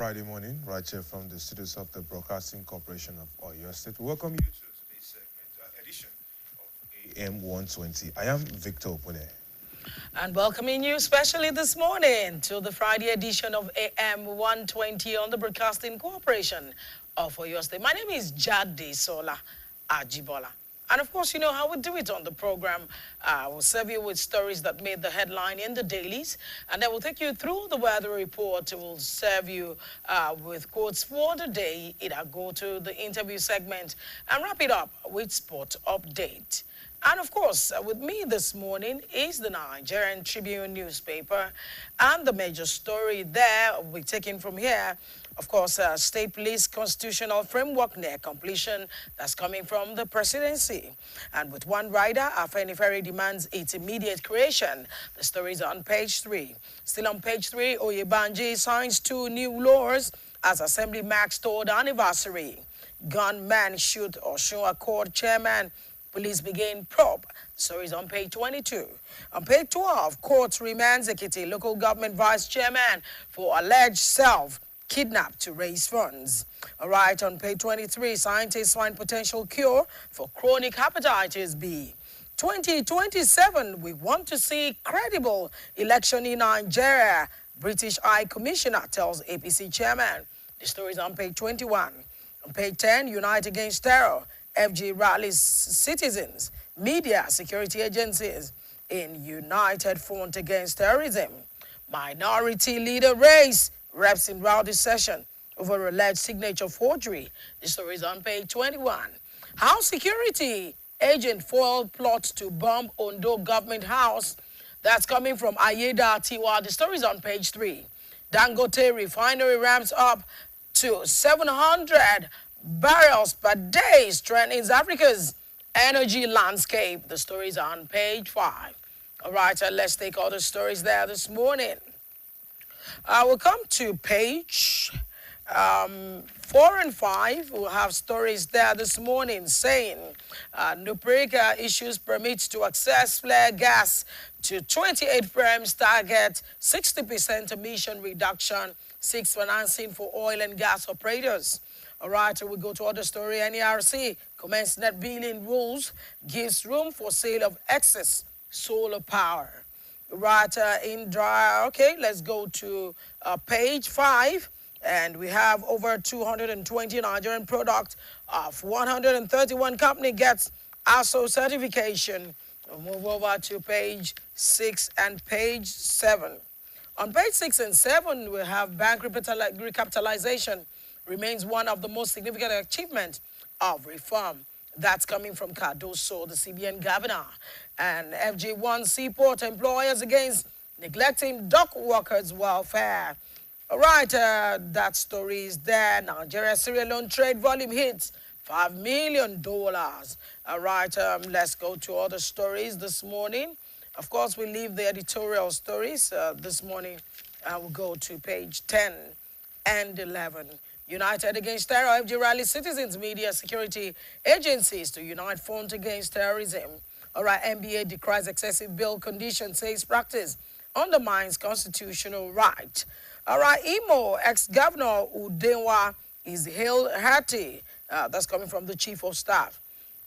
Friday morning, right here from the studios of the Broadcasting Corporation of Oyo State. Welcome you to today's edition of AM120. I am Victor Opune. And welcoming you especially this morning to the Friday edition of AM 120 on the Broadcasting Corporation of Oyo State. My name is Jade Sola Ajibola. And of course, you know how we do it on the program. We'll serve you with stories that made the headline in the dailies. And then we'll take you through the weather report. We'll serve you with quotes for the day. It'll go to the interview segment and wrap it up with sport update. And of course, with me this morning is the Nigerian Tribune newspaper. And the major story there will be taken from here. Of course, state police constitutional framework near completion. That's coming from the presidency. And with one rider, Afenifere demands its immediate creation. The story is on page 3. Still on page 3, Oyebanji signs 2 new laws as Assembly marks 3rd anniversary. Gunman shoot Osun Accord chairman. Police begin probe. The story is on page 22. On page 12, court remands Ekiti local government vice chairman for alleged self-kidnap to raise funds. All right, on page 23, scientists find potential cure for chronic hepatitis B. 2027, we want to see credible election in Nigeria, British High Commissioner tells APC chairman. The story is on page 21. On page 10, Unite Against Terror. FG rallies citizens, media, security agencies in united front against terrorism. Minority leader race, reps in rowdy session over alleged signature forgery. The story is on page 21. House security agent foiled plot to bomb Ondo government house. That's coming from Ayeda Tiwa. The story is on page 3. Dangote refinery ramps up to 700 barrels per day, strengthens Africa's energy landscape. The stories are on page 5. All right, let's take all the stories there this morning. We'll come to page 4 and 5. We'll have stories there this morning saying Nuprika issues permits to access flare gas to 28 firms, target 60% emission reduction, seeks financing for oil and gas operators. All right, we go to other story. NERC commence net billing rules, gives room for sale of excess solar power. Right, in dry. Okay, let's go to page 5. And we have over 220 Nigerian product of 131 company gets ASO certification. We'll move over to page 6 and page 7. On page 6 and 7, we have bank recapitalization remains one of the most significant achievements of reform. That's coming from Cardoso, the CBN governor. And FG1 Seaport employers against neglecting dock workers' welfare. All right, that story is there. Nigeria-Syria loan trade volume hits $5 million. All right, let's go to other stories this morning. Of course, we leave the editorial stories this morning. We'll go to page 10 and 11. United Against Terror, FG rally citizens, media, security agencies to unite front against terrorism. All right, NBA decries excessive bail condition, says practice undermines constitutional right. All right, Imo, ex-governor Udenwa is hailed hearty. That's coming from the chief of staff.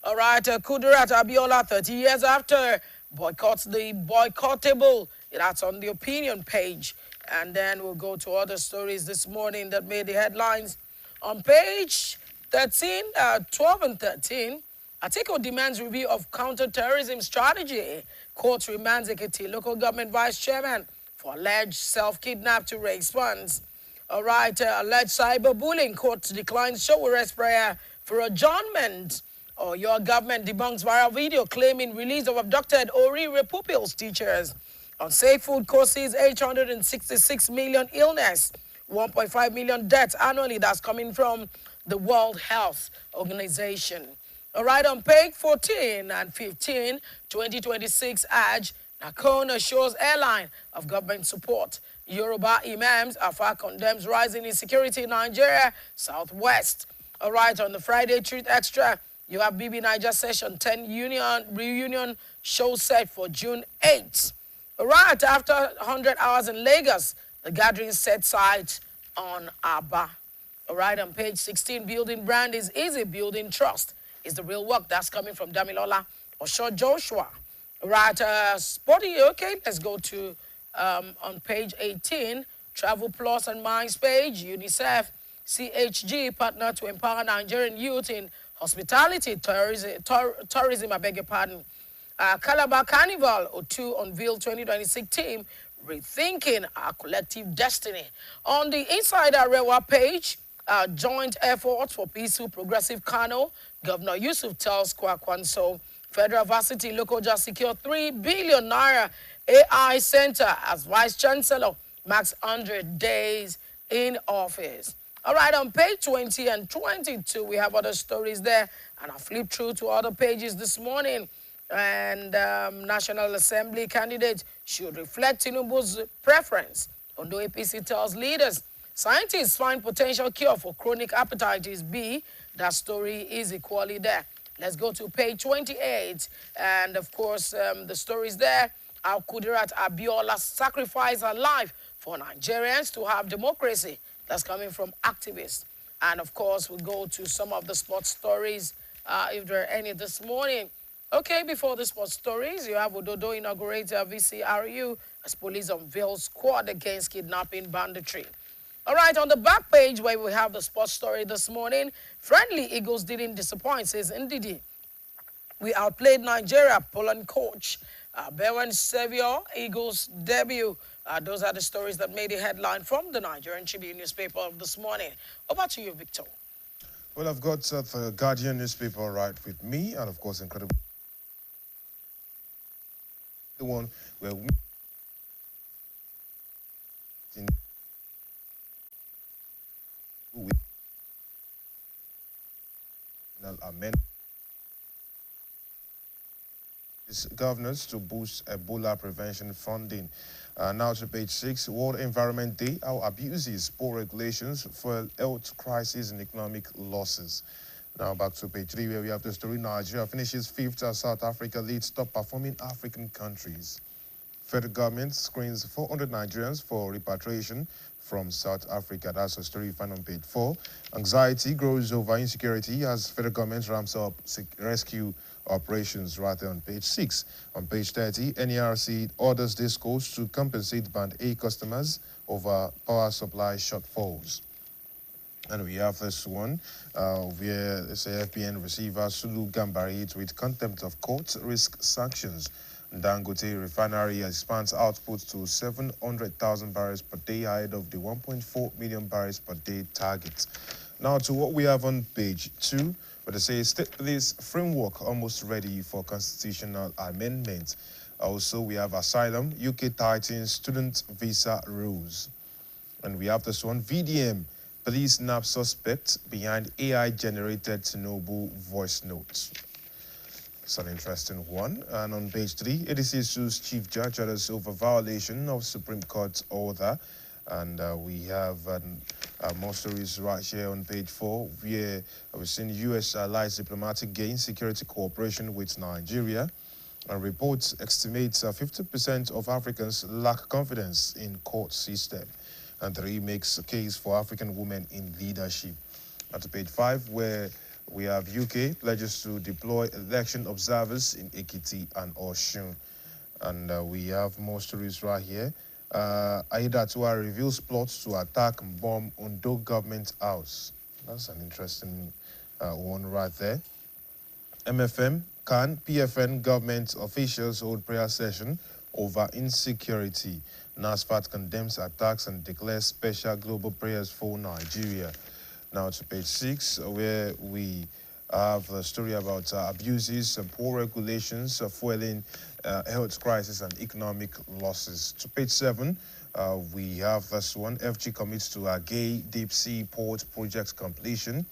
All right, Kudirat Abiola, 30 years after, boycotts the boycottable. That's on the opinion page. And then we'll go to other stories this morning that made the headlines. On page 13, 12 and 13, Atiku demands review of counter-terrorism strategy. Court remands Ekiti local government vice chairman for alleged self-kidnap to raise funds. All right, alleged cyberbullying. Court declines show arrest prayer for adjournment. Or your government debunks viral video claiming release of abducted Orire pupils teachers. On safe food courses, 866 million illness, 1.5 million deaths annually. That's coming from the World Health Organization. All right, on page 14 and 15, 2026 Hajj, Nakona shows airline of government support. Yoruba imams, Afar condemns rising insecurity in Nigeria, Southwest. All right, on the Friday Treat Extra, you have BB Niger Session 10 reunion show set for June 8th. Right after 100 hours in Lagos, the gathering set sight on Aba. All right, on page 16, building brand is easy, building trust is the real work. That's coming from Damilola Osho Joshua. All right, Sporty, okay, let's go to on page 18, Travel Plus and Minds page, UNICEF, CHG partner to empower Nigerian youth in hospitality, tourism, I beg your pardon. Calabar Carnival O2 unveiled 2026 team, rethinking our collective destiny. On the Inside Arewa page, joint efforts for peaceful progressive Kano, Governor Yusuf tells Kwakwanso. Federal Varsity Local just secured 3 billion naira AI center as Vice Chancellor marks 100 days in office. All right, on page 20 and 22, we have other stories there, and I'll flip through to other pages this morning. And National Assembly candidate should reflect Tinubu's preference. Ondo APC tells leaders, scientists find potential cure for chronic hepatitis B. That story is equally there. Let's go to page 28. And of course, the stories there. How Kudirat Abiola sacrificed her life for Nigerians to have democracy. That's coming from activists. And of course, we go to some of the sports stories, if there are any this morning. Okay, before the sports stories, you have Ododo inaugurate VCRU as police unveil squad against kidnapping banditry. All right, on the back page where we have the sports story this morning, friendly Eagles didn't disappoint, says Ndidi. We outplayed Nigeria, Poland coach. Bewan Sevior, Eagles debut. Those are the stories that made the headline from the Nigerian Tribune newspaper of this morning. Over to you, Victor. Well, I've got the Guardian newspaper right with me, and of course, incredible. The one where we amend governors to boost Ebola prevention funding. Now to page 6, World Environment Day, how abuses, poor regulations, fuel health crisis and economic losses. Now back to page 3 where we have the story. Nigeria finishes 5th as South Africa leads top performing African countries. Federal government screens 400 Nigerians for repatriation from South Africa. That's a story you find on page 4. Anxiety grows over insecurity as federal government ramps up rescue operations right there on page 6. On page 30, NERC orders discos to compensate Band A customers over power supply shortfalls. And we have this one where it's a FBN receiver Sulu Gambari with contempt of court risk sanctions. Dangote refinery expands output to 700,000 barrels per day ahead of the 1.4 million barrels per day target. Now to what we have on page 2, where they say state police framework almost ready for constitutional amendment. Also, we have asylum, UK tightens student visa rules. And we have this one, VDM, police nab suspect behind AI-generated Tinubu voice notes. It's an interesting one. And on page 3, ADC sues Chief Judge over violation of Supreme Court order. And we have more stories right here on page 4, where we've seen U.S. allies diplomatic gain security cooperation with Nigeria. And reports estimate 50% of Africans lack confidence in court system. And 3 makes a case for African women in leadership. At page 5, where we have UK pledges to deploy election observers in Ekiti and Osun. And we have more stories right here. Aida Tua reveals plots to attack and bomb Ondo government house. That's an interesting one right there. MFM, CAN, PFN government officials hold prayer session over insecurity. NASFAT condemns attacks and declares special global prayers for Nigeria. Now to page 6, where we have a story about abuses and poor regulations, fueling health crisis and economic losses. To page 7, we have this one. FG commits to a gay deep sea port project completion.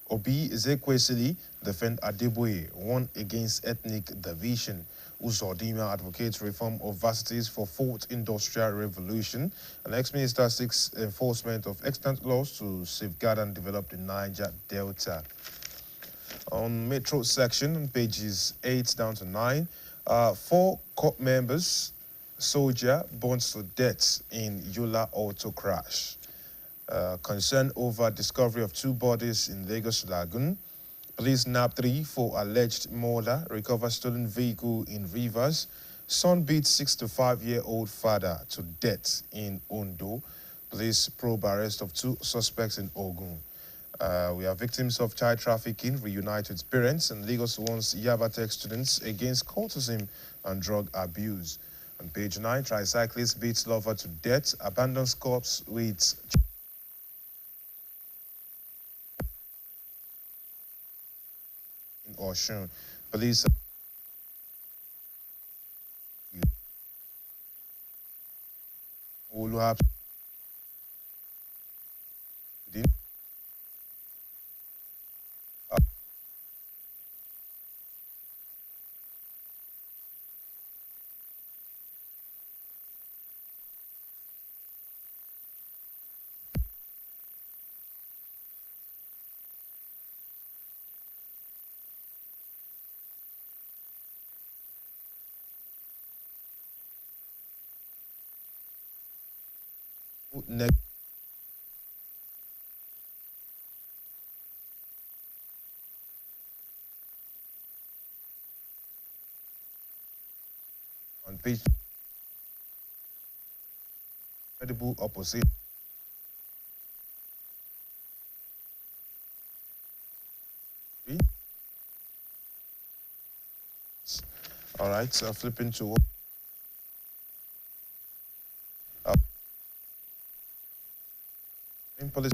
Obi Ezekwesili defend Adeboye, won against ethnic division. Uzodimia advocates reform of varsities for fourth industrial revolution. And ex-minister seeks enforcement of extant laws to safeguard and develop the Niger Delta. On Metro section, pages 8 down to 9, 4 court members, soldier burns to death in Yola auto crash. concern over discovery of two bodies in Lagos Lagoon. Police nab 3 for alleged murder, recover stolen vehicle in Rivers. Son beats 6 to 5-year-old father to death in Ondo. Police probe arrest of two suspects in Ogun. We are victims of child trafficking, reunite with parents, and Lagos warns Yaba Tech students against cultism and drug abuse. On page 9, tricyclist beats lover to death, abandons corpse with in Oshun. Police will have next on page credible opposition. All right, so flipping to police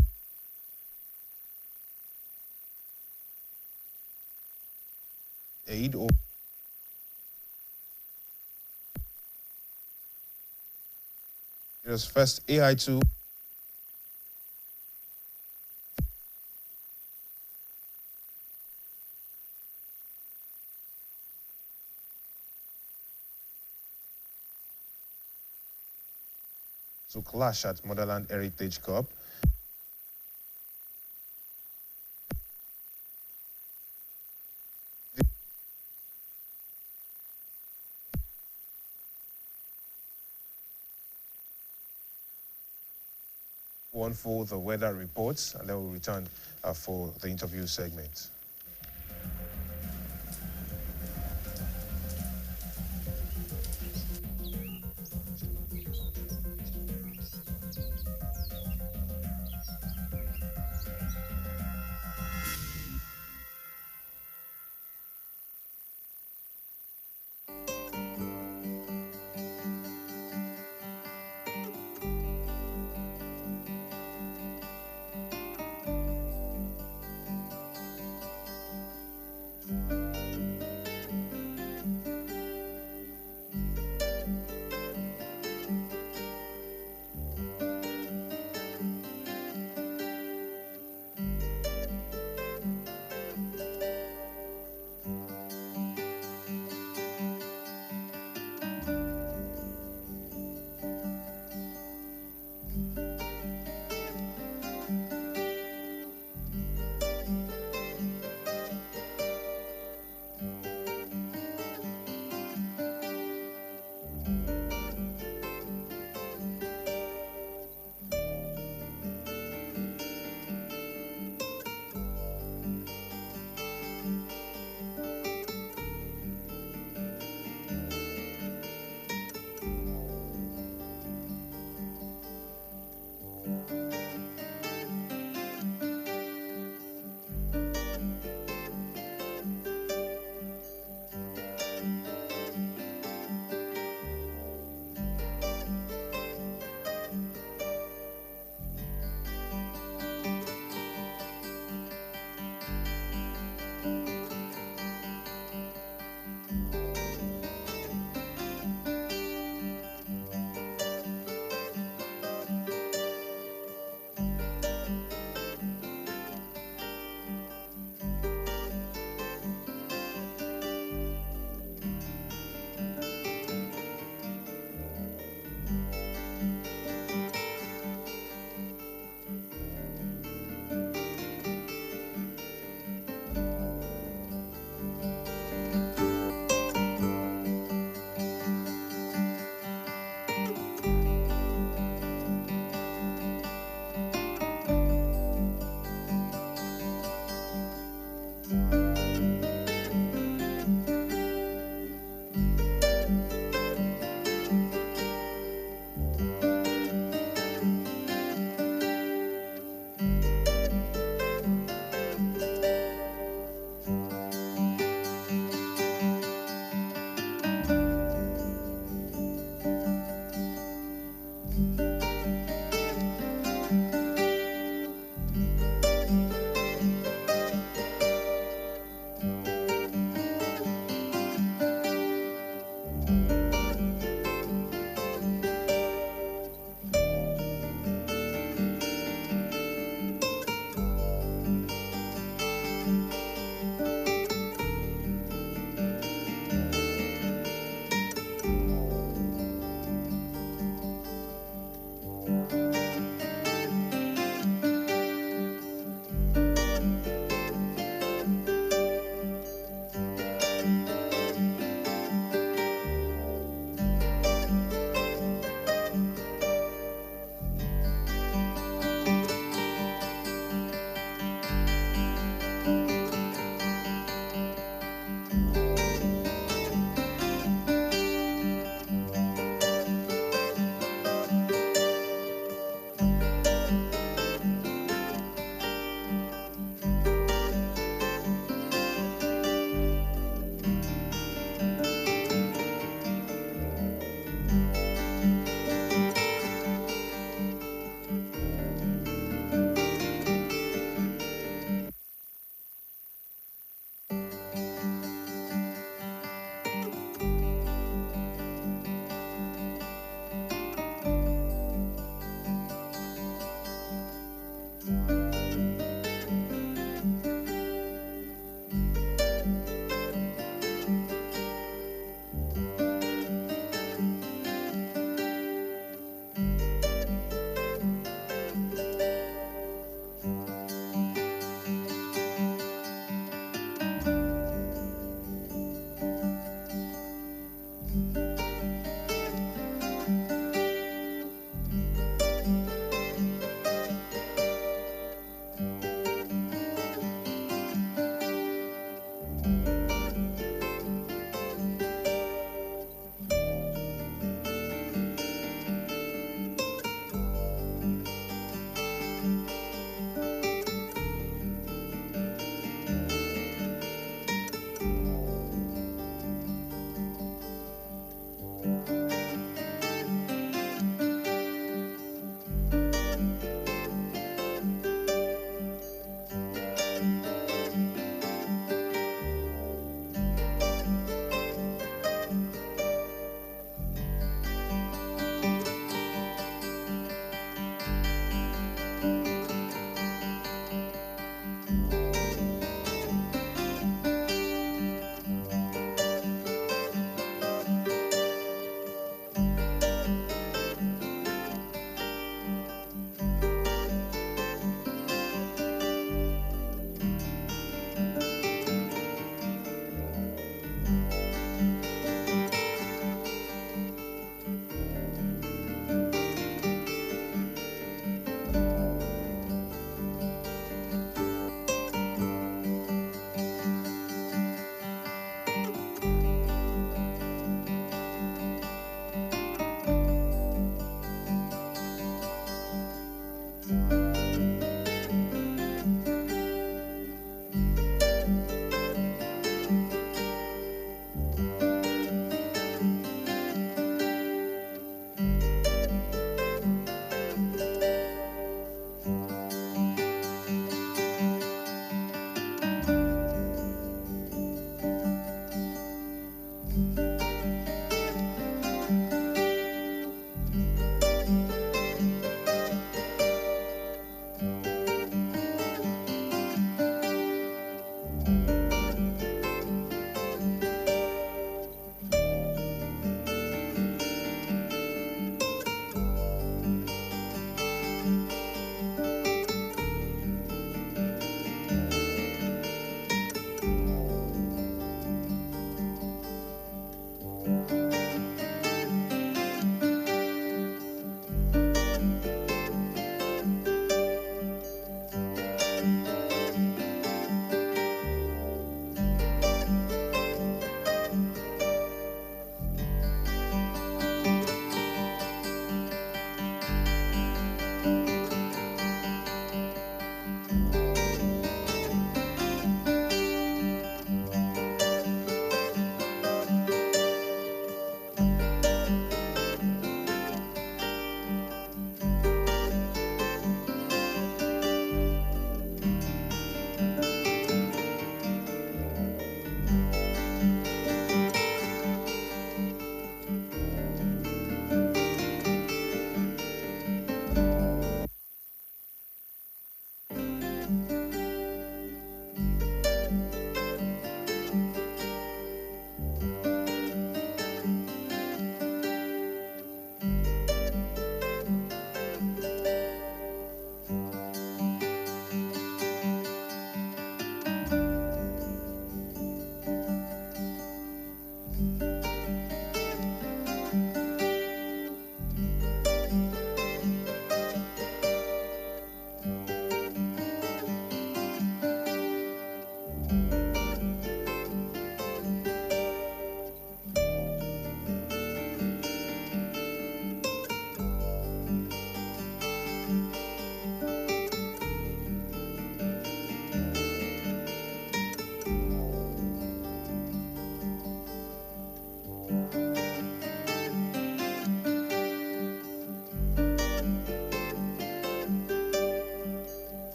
aid or it was first AI2 to clash at Motherland Heritage Cup. One for the weather reports, and then we'll return for the interview segment.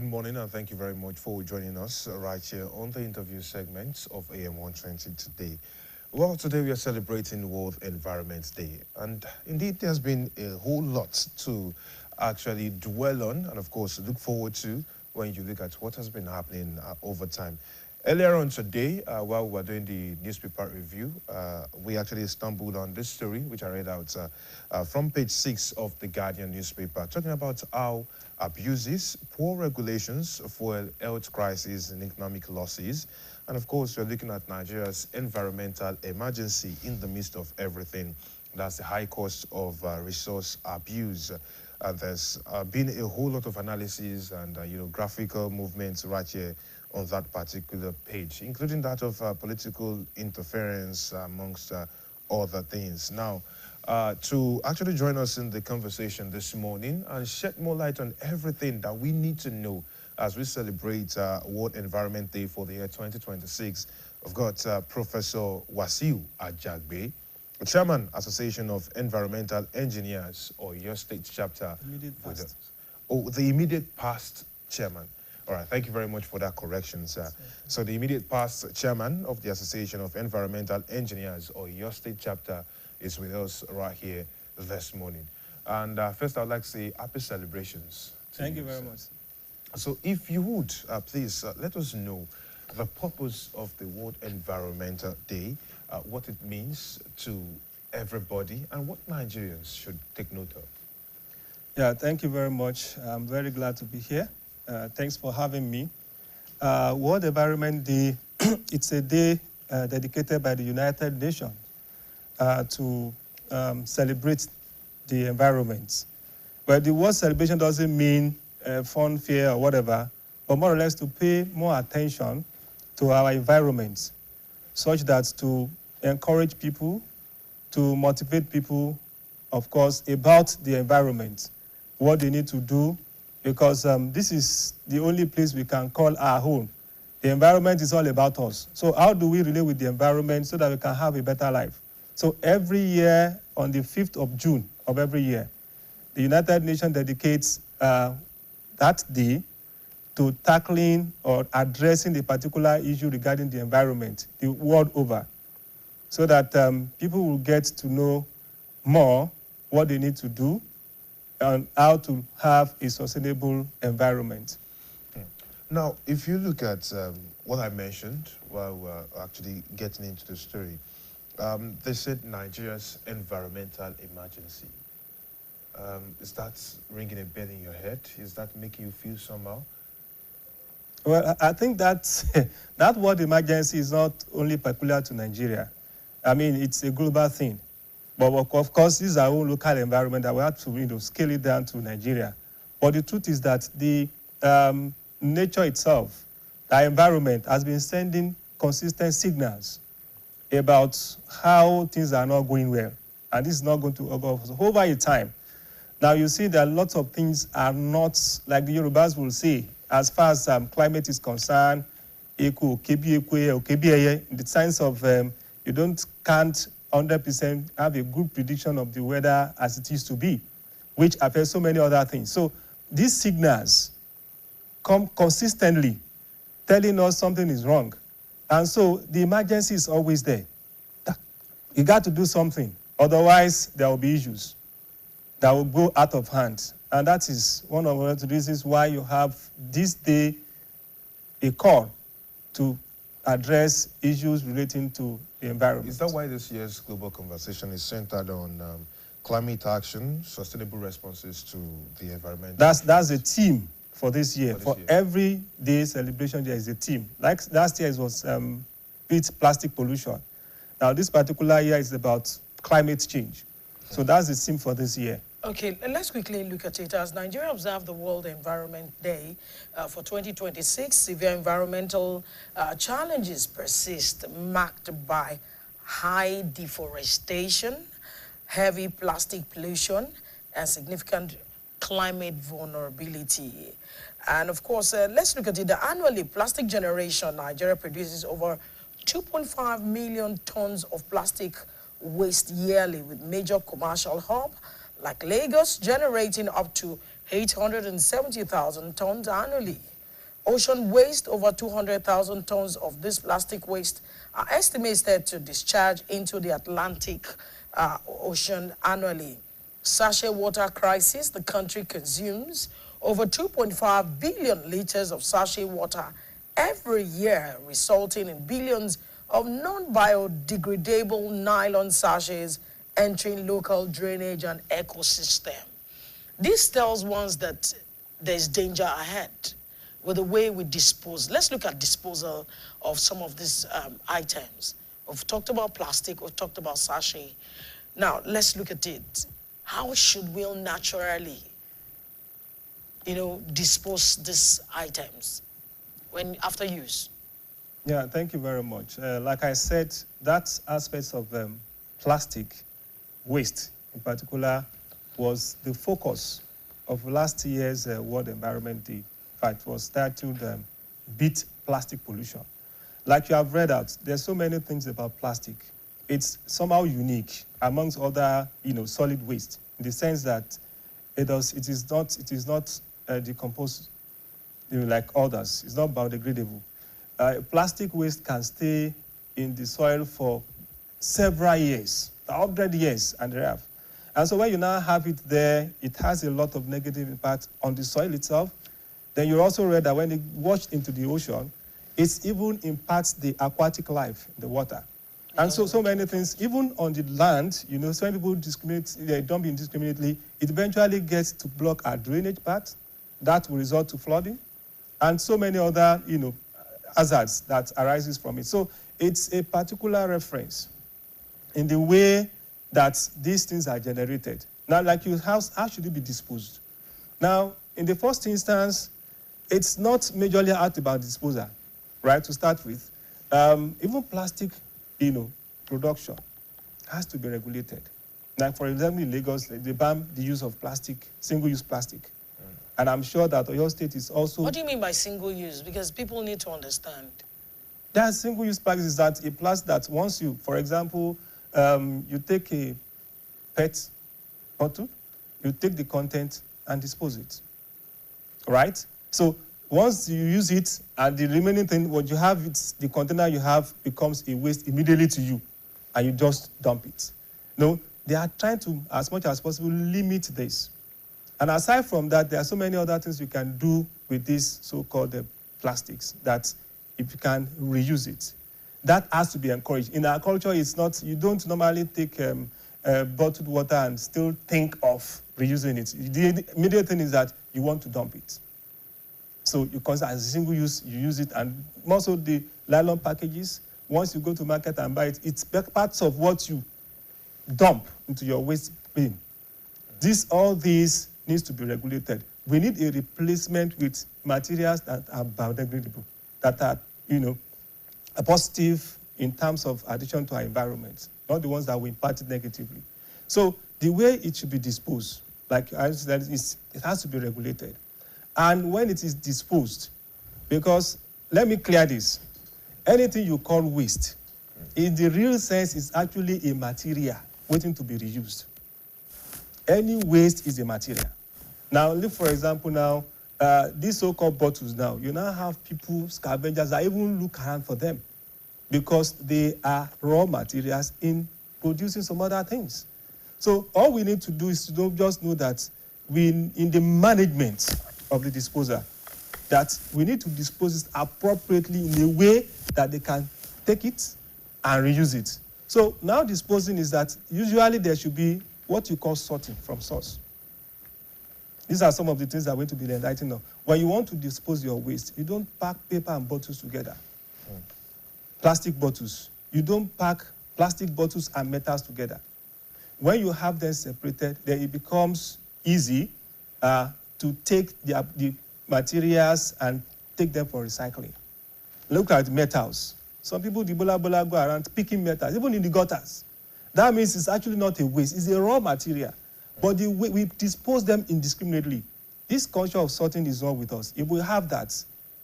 Good morning, and thank you very much for joining us right here on the interview segment of AM120 today. Well, today we are celebrating World Environment Day, and indeed there's been a whole lot to actually dwell on and, of course, look forward to when you look at what has been happening over time. Earlier on today, while we were doing the newspaper review, we actually stumbled on this story, which I read out from page 6 of the Guardian newspaper, talking about how abuses, poor regulations, fuel health crisis, and economic losses. And of course, we're looking at Nigeria's environmental emergency in the midst of everything. That's the high cost of resource abuse. There's been a whole lot of analysis and graphical movements right here on that particular page, including that of political interference amongst other things. Now, to actually join us in the conversation this morning and shed more light on everything that we need to know as we celebrate World Environment Day for the year 2026, we've got Professor Wasiu Ajagbe, Chairman, Association of Environmental Engineers, or your state chapter. Immediate past. The immediate past chairman. All right, thank you very much for that correction, sir. So the immediate past chairman of the Association of Environmental Engineers, or your state chapter, is with us right here this morning. And first, I'd like to say happy celebrations. Thank you very much. So if you would, please let us know the purpose of the World Environmental Day, what it means to everybody, and what Nigerians should take note of. Yeah, thank you very much. I'm very glad to be here. Thanks for having me. World Environment Day, it's a day dedicated by the United Nations to celebrate the environment. But the word celebration doesn't mean fun, fear, or whatever, but more or less to pay more attention to our environment, such that to encourage people, to motivate people, of course, about the environment, what they need to do, because this is the only place we can call our home. The environment is all about us. So how do we relate with the environment so that we can have a better life? So every year, on the 5th of June of every year, the United Nations dedicates that day to tackling or addressing the particular issue regarding the environment, the world over, so that people will get to know more what they need to do and how to have a sustainable environment. Now, if you look at what I mentioned while we're actually getting into the story, they said Nigeria's environmental emergency. Is that ringing a bell in your head? Is that making you feel somehow? Well, I think that that word emergency is not only peculiar to Nigeria. I mean, it's a global thing. But of course, this is our own local environment that we have to scale it down to Nigeria. But the truth is that the nature itself, the environment, has been sending consistent signals about how things are not going well. And this is not going to go over a time. Now, you see that lots of things are not, like the Yorubas will say, as far as climate is concerned, in the sense of you can't 100% have a good prediction of the weather as it used to be, which affects so many other things. So these signals come consistently telling us something is wrong. And so the emergency is always there. You got to do something. Otherwise, there will be issues that will go out of hand. And that is one of the reasons why you have this day a call to address issues relating to the environment. Is that why this year's global conversation is centered on climate action, sustainable responses to the environment? That's the theme for this year. For every day celebration, there is a theme. Like last year, it was beat plastic pollution. Now, this particular year is about climate change. So that's the theme for this year. Okay, let's quickly look at it. As Nigeria observed the World Environment Day for 2026, severe environmental challenges persist, marked by high deforestation, heavy plastic pollution, and significant climate vulnerability. And of course, let's look at it. Annually, plastic generation, Nigeria produces over 2.5 million tons of plastic waste yearly, with major commercial hub like Lagos generating up to 870,000 tons annually. Ocean waste, over 200,000 tons of this plastic waste are estimated to discharge into the Atlantic Ocean annually. Sachet water crisis, the country consumes over 2.5 billion liters of sachet water every year, resulting in billions of non-biodegradable nylon sachets entering local drainage and ecosystem. This tells one that there's danger ahead with the way we dispose. Let's look at disposal of some of these items. We've talked about plastic, we've talked about sachet. Now, let's look at it. How should we naturally, dispose these items after use? Yeah, thank you very much. Like I said, that aspect of plastic waste in particular was the focus of last year's World Environment Day. In fact, it was titled Beat Plastic Pollution. Like you have read out, there's so many things about plastic. It's somehow unique amongst other, solid waste, in the sense that it is not decomposed like others. It's not biodegradable. Plastic waste can stay in the soil for several years, 100 years and a half. And so when you now have it there, it has a lot of negative impact on the soil itself. Then you also read that when it washed into the ocean, it even impacts the aquatic life in the water. And so many things, even on the land, so when people discriminate, they dump indiscriminately, it eventually gets to block our drainage path. That will result to flooding, and so many other, hazards that arises from it. So it's a particular reference in the way that these things are generated. Now, like how should it be disposed? Now, in the first instance, it's not majorly out about disposal, right, to start with. Even plastic, production has to be regulated. Like, for example, in Lagos, they ban the use of plastic, single-use plastic. And I'm sure that Oyo State is also... What do you mean by single-use? Because people need to understand. That single-use plastic is that a plastic that once you, for example, you take a PET bottle, you take the content and dispose it, right? So once you use it and the remaining thing, what you have, the container you have becomes a waste immediately to you, and you just dump it. No, they are trying to, as much as possible, limit this. And aside from that, there are so many other things you can do with these so-called plastics that if you can reuse it. That has to be encouraged. In our culture, it's not, you don't normally take bottled water and still think of reusing it. The immediate thing is that you want to dump it. So you consider as a single use, you use it, and also the nylon packages, once you go to market and buy it, it's parts of what you dump into your waste bin. All these needs to be regulated. We need a replacement with materials that are biodegradable, that are, a positive in terms of addition to our environment, not the ones that will impact it negatively. So the way it should be disposed, like I said, it has to be regulated. And when it is disposed, because let me clear this, anything you call waste, in the real sense, is actually a material waiting to be reused. Any waste is a material. Now, look, for example, now, these so-called bottles now, you now have people, scavengers, that even look around for them because they are raw materials in producing some other things. So all we need to do is to just know that in the management of the disposal, that we need to dispose it appropriately in a way that they can take it and reuse it. So now disposing is that usually there should be what you call sorting from source. These are some of the things that are going to be enlightened of. When you want to dispose your waste, you don't pack paper and bottles together. Plastic bottles. You don't pack plastic bottles and metals together. When you have them separated, then it becomes easy to take the materials and take them for recycling. Look at metals. Some people, the bola go around picking metals, even in the gutters. That means it's actually not a waste. It's a raw material. But the way we dispose them indiscriminately. This culture of sorting is not with us. If we have that,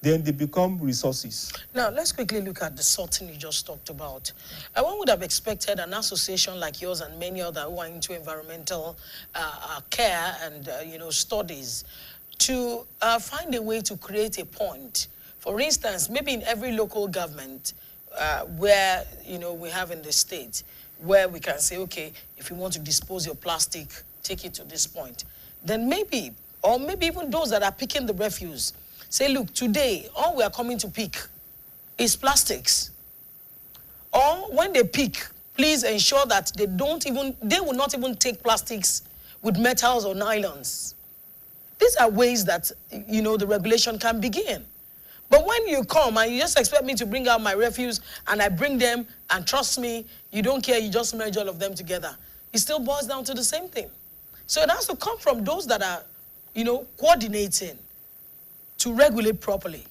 then they become resources. Now, let's quickly look at the sorting you just talked about. One would have expected an association like yours and many others who are into environmental care and, studies to find a way to create a point. For instance, maybe in every local government where, we have in the state, where we can say, okay, if you want to dispose your plastic, take it to this point. Then maybe, or maybe even those that are picking the refuse, say, look, today, all we are coming to pick is plastics. Or when they pick, please ensure that they will not even take plastics with metals or nylons. These are ways that, the regulation can begin. But when you come and you just expect me to bring out my refuse and I bring them, and trust me, you don't care, you just merge all of them together. It still boils down to the same thing. So it has to come from those that are, coordinating to regulate properly.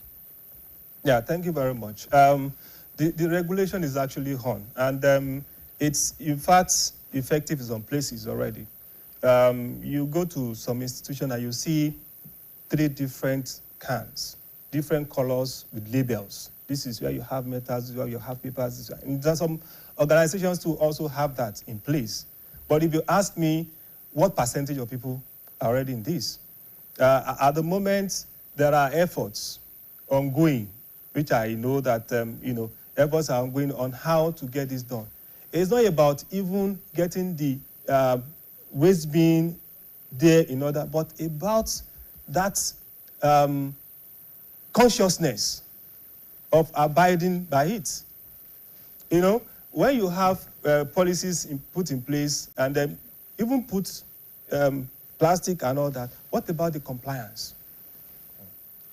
Yeah, thank you very much. The regulation is actually on, and it's, in fact, effective in some places already. You go to some institution and you see 3 different cans, different colors with labels. This is where you have metals, this is where you have papers. And there's some organizations to also have that in place. But if you ask me, what percentage of people are already in this? At the moment, there are efforts ongoing, which I know that, efforts are ongoing on how to get this done. It's not about even getting the waste bin there in order, but about that consciousness of abiding by it. When you have policies put in place and then even put plastic and all that, what about the compliance?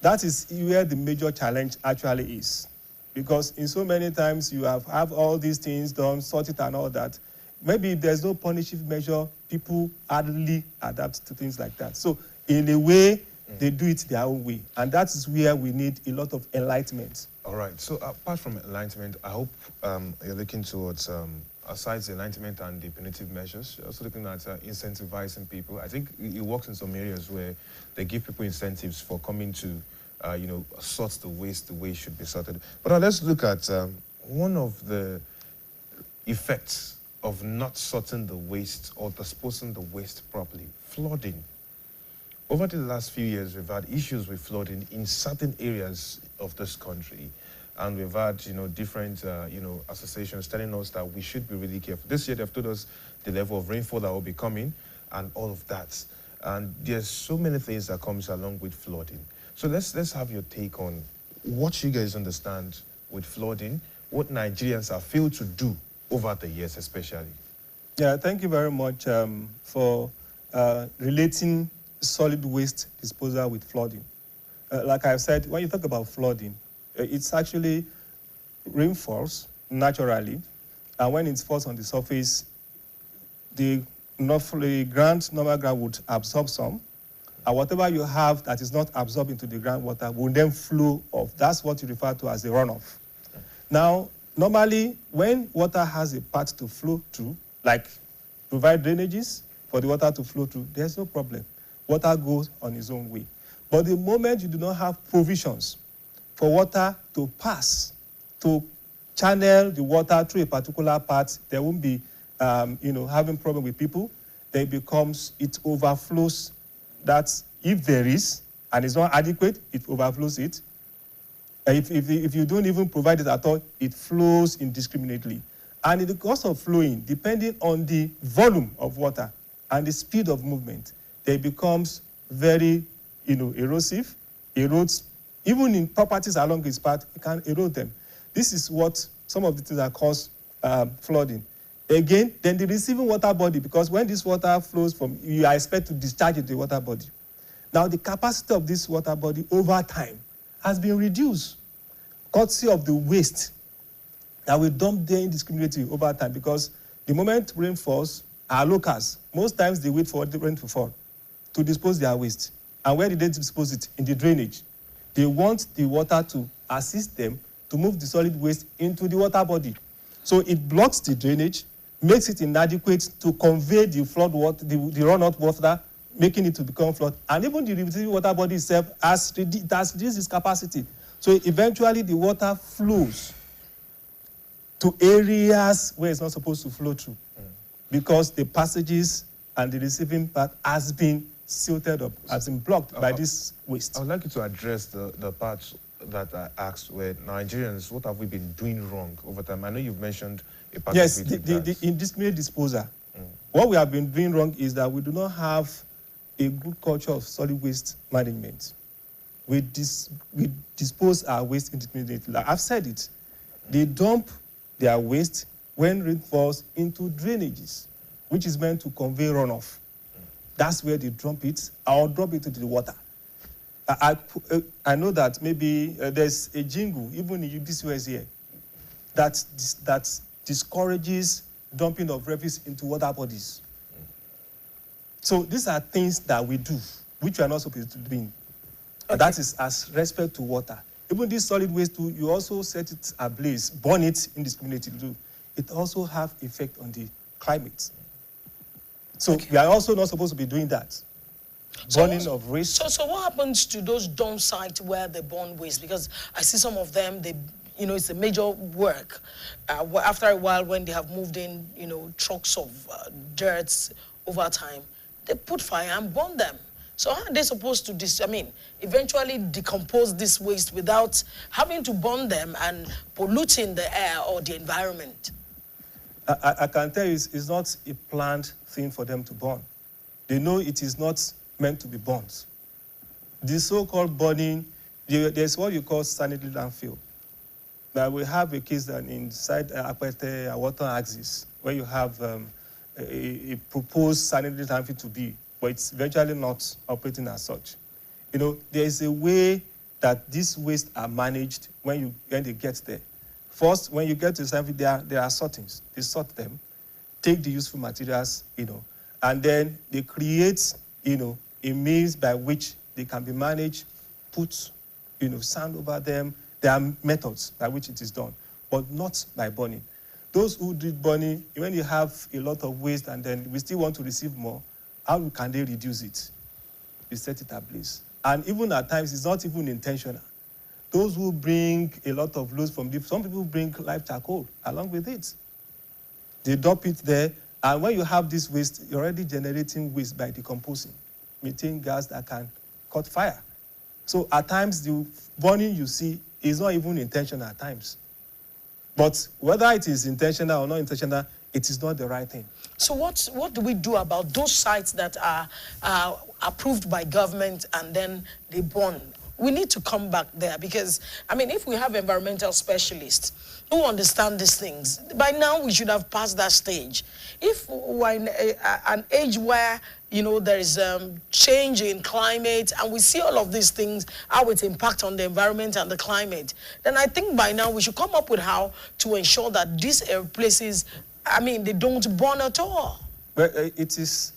That is where the major challenge actually is. Because in so many times you have all these things done, sorted and all that. Maybe if there's no punitive measure, people hardly adapt to things like that. So in a way, they do it their own way. And that is where we need a lot of enlightenment. All right. So apart from enlightenment, I hope you're looking towards, aside the enlightenment and the punitive measures, you're also looking at incentivizing people. I think it works in some areas where they give people incentives for coming to, sort the waste the way it should be sorted. But let's look at one of the effects of not sorting the waste or disposing the waste properly: flooding. Over the last few years, we've had issues with flooding in certain areas of this country. And we've had, different, associations telling us that we should be really careful. This year, they've told us the level of rainfall that will be coming and all of that. And there's so many things that comes along with flooding. So let's have your take on what you guys understand with flooding, what Nigerians have failed to do over the years especially. Yeah, thank you very much for relating solid waste disposal with flooding. Like I've said, when you talk about flooding, it's actually rainfalls naturally, and when it falls on the surface, the normal ground would absorb some, and whatever you have that is not absorbed into the groundwater will then flow off. That's what you refer to as the runoff. Now, normally, when water has a path to flow through, like provide drainages for the water to flow through, there's no problem. Water goes on its own way. But the moment you do not have provisions for water to pass, to channel the water through a particular part, there won't be, having problem with people. Then it overflows. That if there is, and it's not adequate, it overflows it. If you don't even provide it at all, it flows indiscriminately. And in the course of flowing, depending on the volume of water and the speed of movement, it becomes very, erosive, erodes. Even in properties along its path, it can erode them. This is what some of the things that cause flooding. Again, then the receiving water body, because when this water flows from, you are expected to discharge into the water body. Now, the capacity of this water body over time has been reduced, courtesy of the waste that we dump there indiscriminately over time, because the moment rain falls, our locals, most times they wait for the rain to fall to dispose their waste. And where did they dispose it? In the drainage. They want the water to assist them to move the solid waste into the water body. So it blocks the drainage, makes it inadequate to convey the flood water, the runoff water, making it to become flood. And even the receiving water body itself has reduced its capacity. So eventually the water flows to areas where it's not supposed to flow through because the passages and the receiving part has been silted up, has been blocked by this waste. I would like you to address the parts that I asked where Nigerians, what have we been doing wrong over time? I know you've mentioned a part yes, of it. the indiscriminate disposal. What we have been doing wrong is that we do not have a good culture of solid waste management. We dispose our waste indiscriminately. Like I've said it. They dump their waste when rain falls into drainages, which is meant to convey runoff. That's where they dump it, or drop it into the water. I know that maybe there's a jingle, even in BCOS here, that discourages dumping of refuse into water bodies. So these are things that we do, which we are not supposed to be doing. Okay. That is as respect to water. Even this solid waste, too, you also set it ablaze, burn it indiscriminately. It also have effect on the climate. So we are also not supposed to be doing that. Burning of waste. So what happens to those dump sites where they burn waste? Because I see some of them, it's a major work. After a while, when they have moved in, trucks of dirt over time, they put fire and burn them. So how are they supposed to, eventually decompose this waste without having to burn them and polluting the air or the environment? I can tell you it's not a planned thing for them to burn. They know it is not meant to be burnt. The so-called burning, there's what you call sanitary landfill. Now we have a case that inside Apete water axis where you have a proposed sanitary landfill to be, but it's virtually not operating as such. There is a way that these wastes are managed when they get there. First, when you get to the landfill, there are sortings. They sort them, take the useful materials, and then they create, a means by which they can be managed, put, sand over them. There are methods by which it is done, but not by burning. Those who do burning, when you have a lot of waste and then we still want to receive more, how can they reduce it? You set it ablaze. And even at times, it's not even intentional. Those who bring a lot of loads from some people bring live charcoal along with it. They dump it there, and when you have this waste, you're already generating waste by decomposing, methane gas that can cause fire. So at times, the burning you see is not even intentional at times. But whether it is intentional or not intentional, it is not the right thing. So what do we do about those sites that are approved by government and then they burn? We need to come back there because, if we have environmental specialists who understand these things, by now we should have passed that stage. If we're in an age where, there is change in climate and we see all of these things, how it impacts on the environment and the climate, then I think by now we should come up with how to ensure that these places, they don't burn at all. But it is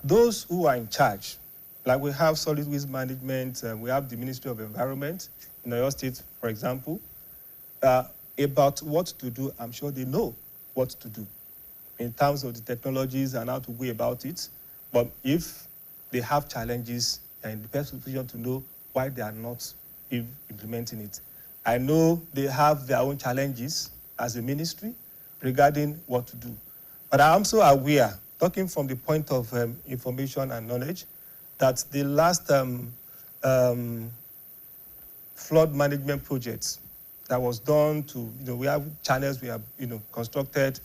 those who are in charge. Like we have solid waste management, we have the Ministry of Environment in Oyo State, for example. About what to do, I'm sure they know what to do in terms of the technologies and how to go about it. But if they have challenges, they're in the best position to know why they are not implementing it. I know they have their own challenges as a ministry regarding what to do. But I'm so aware, talking from the point of information and knowledge, that the last flood management projects that was done to, we have channels we have, constructed,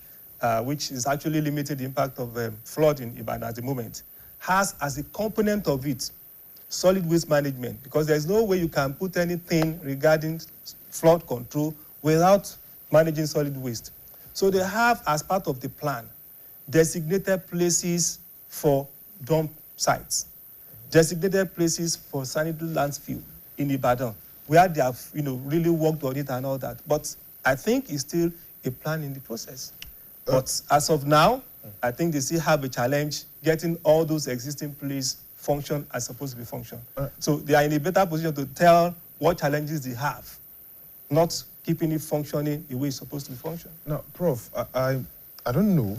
which is actually limited the impact of flood in Ibadan at the moment, has as a component of it solid waste management, because there's no way you can put anything regarding flood control without managing solid waste. So they have, as part of the plan, designated places for dump sites, designated places for sanitary landfill in Ibadan, where they have, really worked on it and all that. But I think it's still a plan in the process. But as of now, I think they still have a challenge getting all those existing places function as supposed to be function. So they are in a better position to tell what challenges they have, not keeping it functioning the way it's supposed to be functioning. Now, Prof, I don't know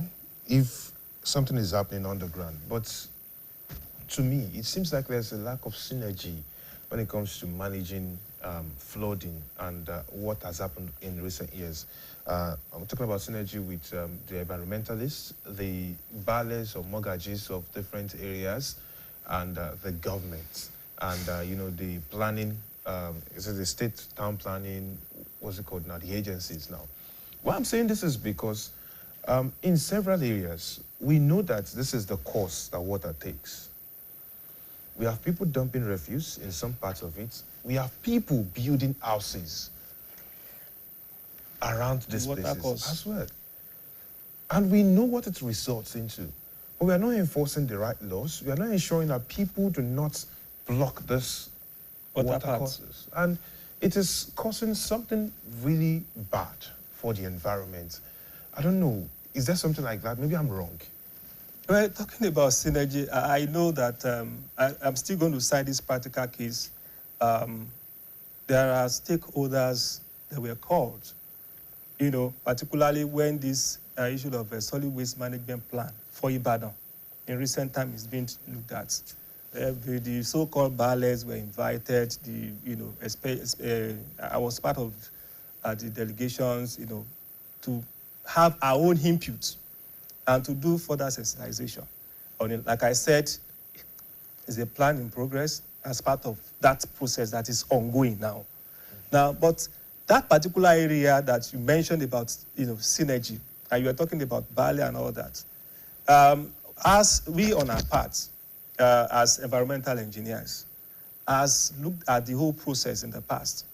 if something is happening on the ground, but to me, it seems like there's a lack of synergy when it comes to managing flooding and what has happened in recent years. I'm talking about synergy with the environmentalists, the ballers or mortgages of different areas, and the government, and you know, the planning. Is it the state town planning? What's it called now? The agencies now. Why I'm saying this is because in several areas we know that this is the course that water takes. We have people dumping refuse in some parts of it. We have people building houses around these places as well. And we know what it results into. But we are not enforcing the right laws. We are not ensuring that people do not block this water courses. And it is causing something really bad for the environment. I don't know. Is there something like that? Maybe I'm wrong. Well, talking about synergy, I know that I'm still going to cite this practical case. There are stakeholders that were called, you know, particularly when this issue of a solid waste management plan for Ibadan in recent time is being looked at. The so-called ballers were invited. I was part of the delegations, you know, to have our own input and to do further sensitization on it. Like I said, it's a plan in progress as part of that process that is ongoing now. Now, but that particular area that you mentioned about, you know, synergy, and you were talking about Bali and all that, as we on our part, as environmental engineers, has looked at the whole process in the past,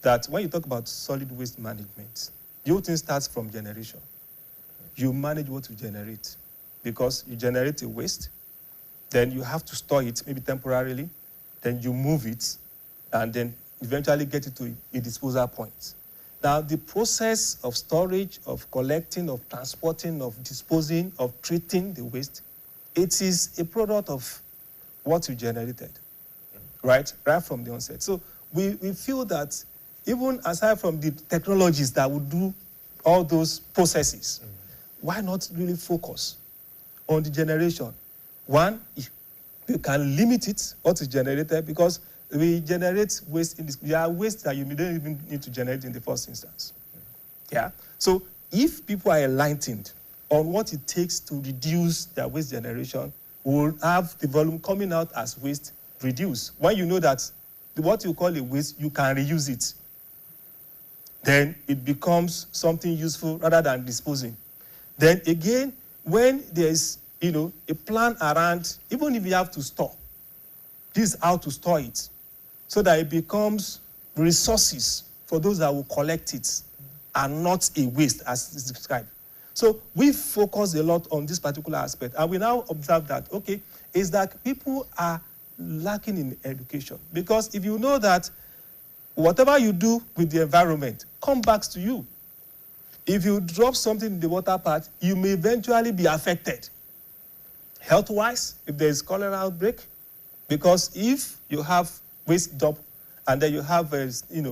that when you talk about solid waste management, the whole thing starts from generation. You manage what you generate, because you generate a waste, then you have to store it, maybe temporarily, then you move it, and then eventually get it to a disposal point. Now, the process of storage, of collecting, of transporting, of disposing, of treating the waste, it is a product of what you generated, right from the onset. So we feel that even aside from the technologies that would do all those processes, why not really focus on the generation? One, you can limit it, what is generated, because we generate waste in this. There are waste that you don't even need to generate in the first instance. Yeah. So if people are enlightened on what it takes to reduce their waste generation, we will have the volume coming out as waste reduced. When you know that what you call a waste, you can reuse it, then it becomes something useful rather than disposing. Then again, when there's, you know, a plan around, even if you have to store, this is how to store it, so that it becomes resources for those that will collect it and not a waste as is described. So we focus a lot on this particular aspect, and we now observe that, okay, is that people are lacking in education. Because if you know that whatever you do with the environment comes back to you, if you drop something in the water part, you may eventually be affected. Health-wise, if there is cholera outbreak, because if you have waste dump and then you have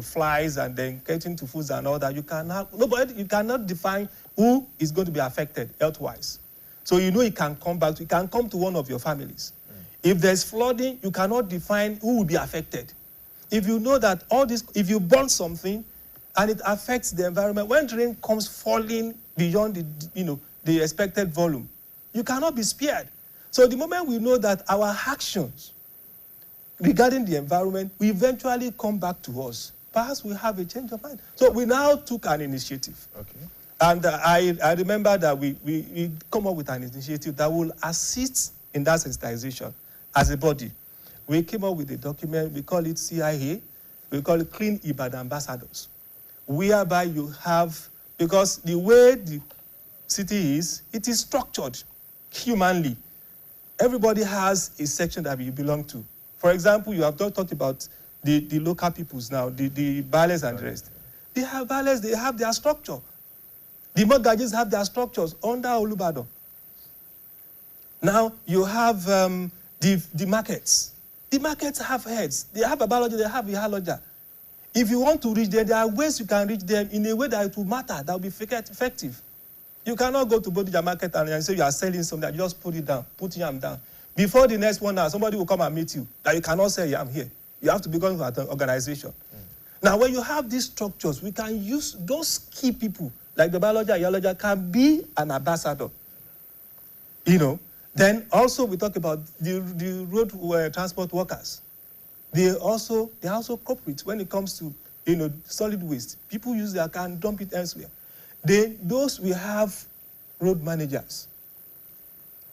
flies and then getting to foods and all that, you cannot define who is going to be affected health-wise. So you know it can come back, it can come to one of your families. If there's flooding, you cannot define who will be affected. If you know that all this, if you burn something and it affects the environment, when rain comes falling beyond the expected volume, you cannot be spared. So the moment we know that our actions regarding the environment will eventually come back to us, perhaps we have a change of mind. So we now took an initiative. Okay. And I remember that we come up with an initiative that will assist in that sensitization as a body. We came up with a document, we call it CIA, we call it Clean Ibadan Ambassadors, whereby you have, because the way the city is, it is structured humanly. Everybody has a section that you belong to. For example, you have talked about the local peoples now, the ballers and the rest. They have ballers, they have their structure. The mortgages have their structures under Olubadan. Now you have the markets. The markets have heads. They have a biology, they have a halogen. If you want to reach them, there are ways you can reach them in a way that it will matter, that will be effective. You cannot go to Bodija market and say you are selling something, just put it down, put yam down. Before the next 1 hour, somebody will come and meet you, that you cannot say, I'm here. You have to become an organization. Now, when you have these structures, we can use those key people, like the biology and geology, can be an ambassador. Then also we talk about the road transport workers. They are also corporate when it comes to solid waste. People use their car and dump it elsewhere. Those we have road managers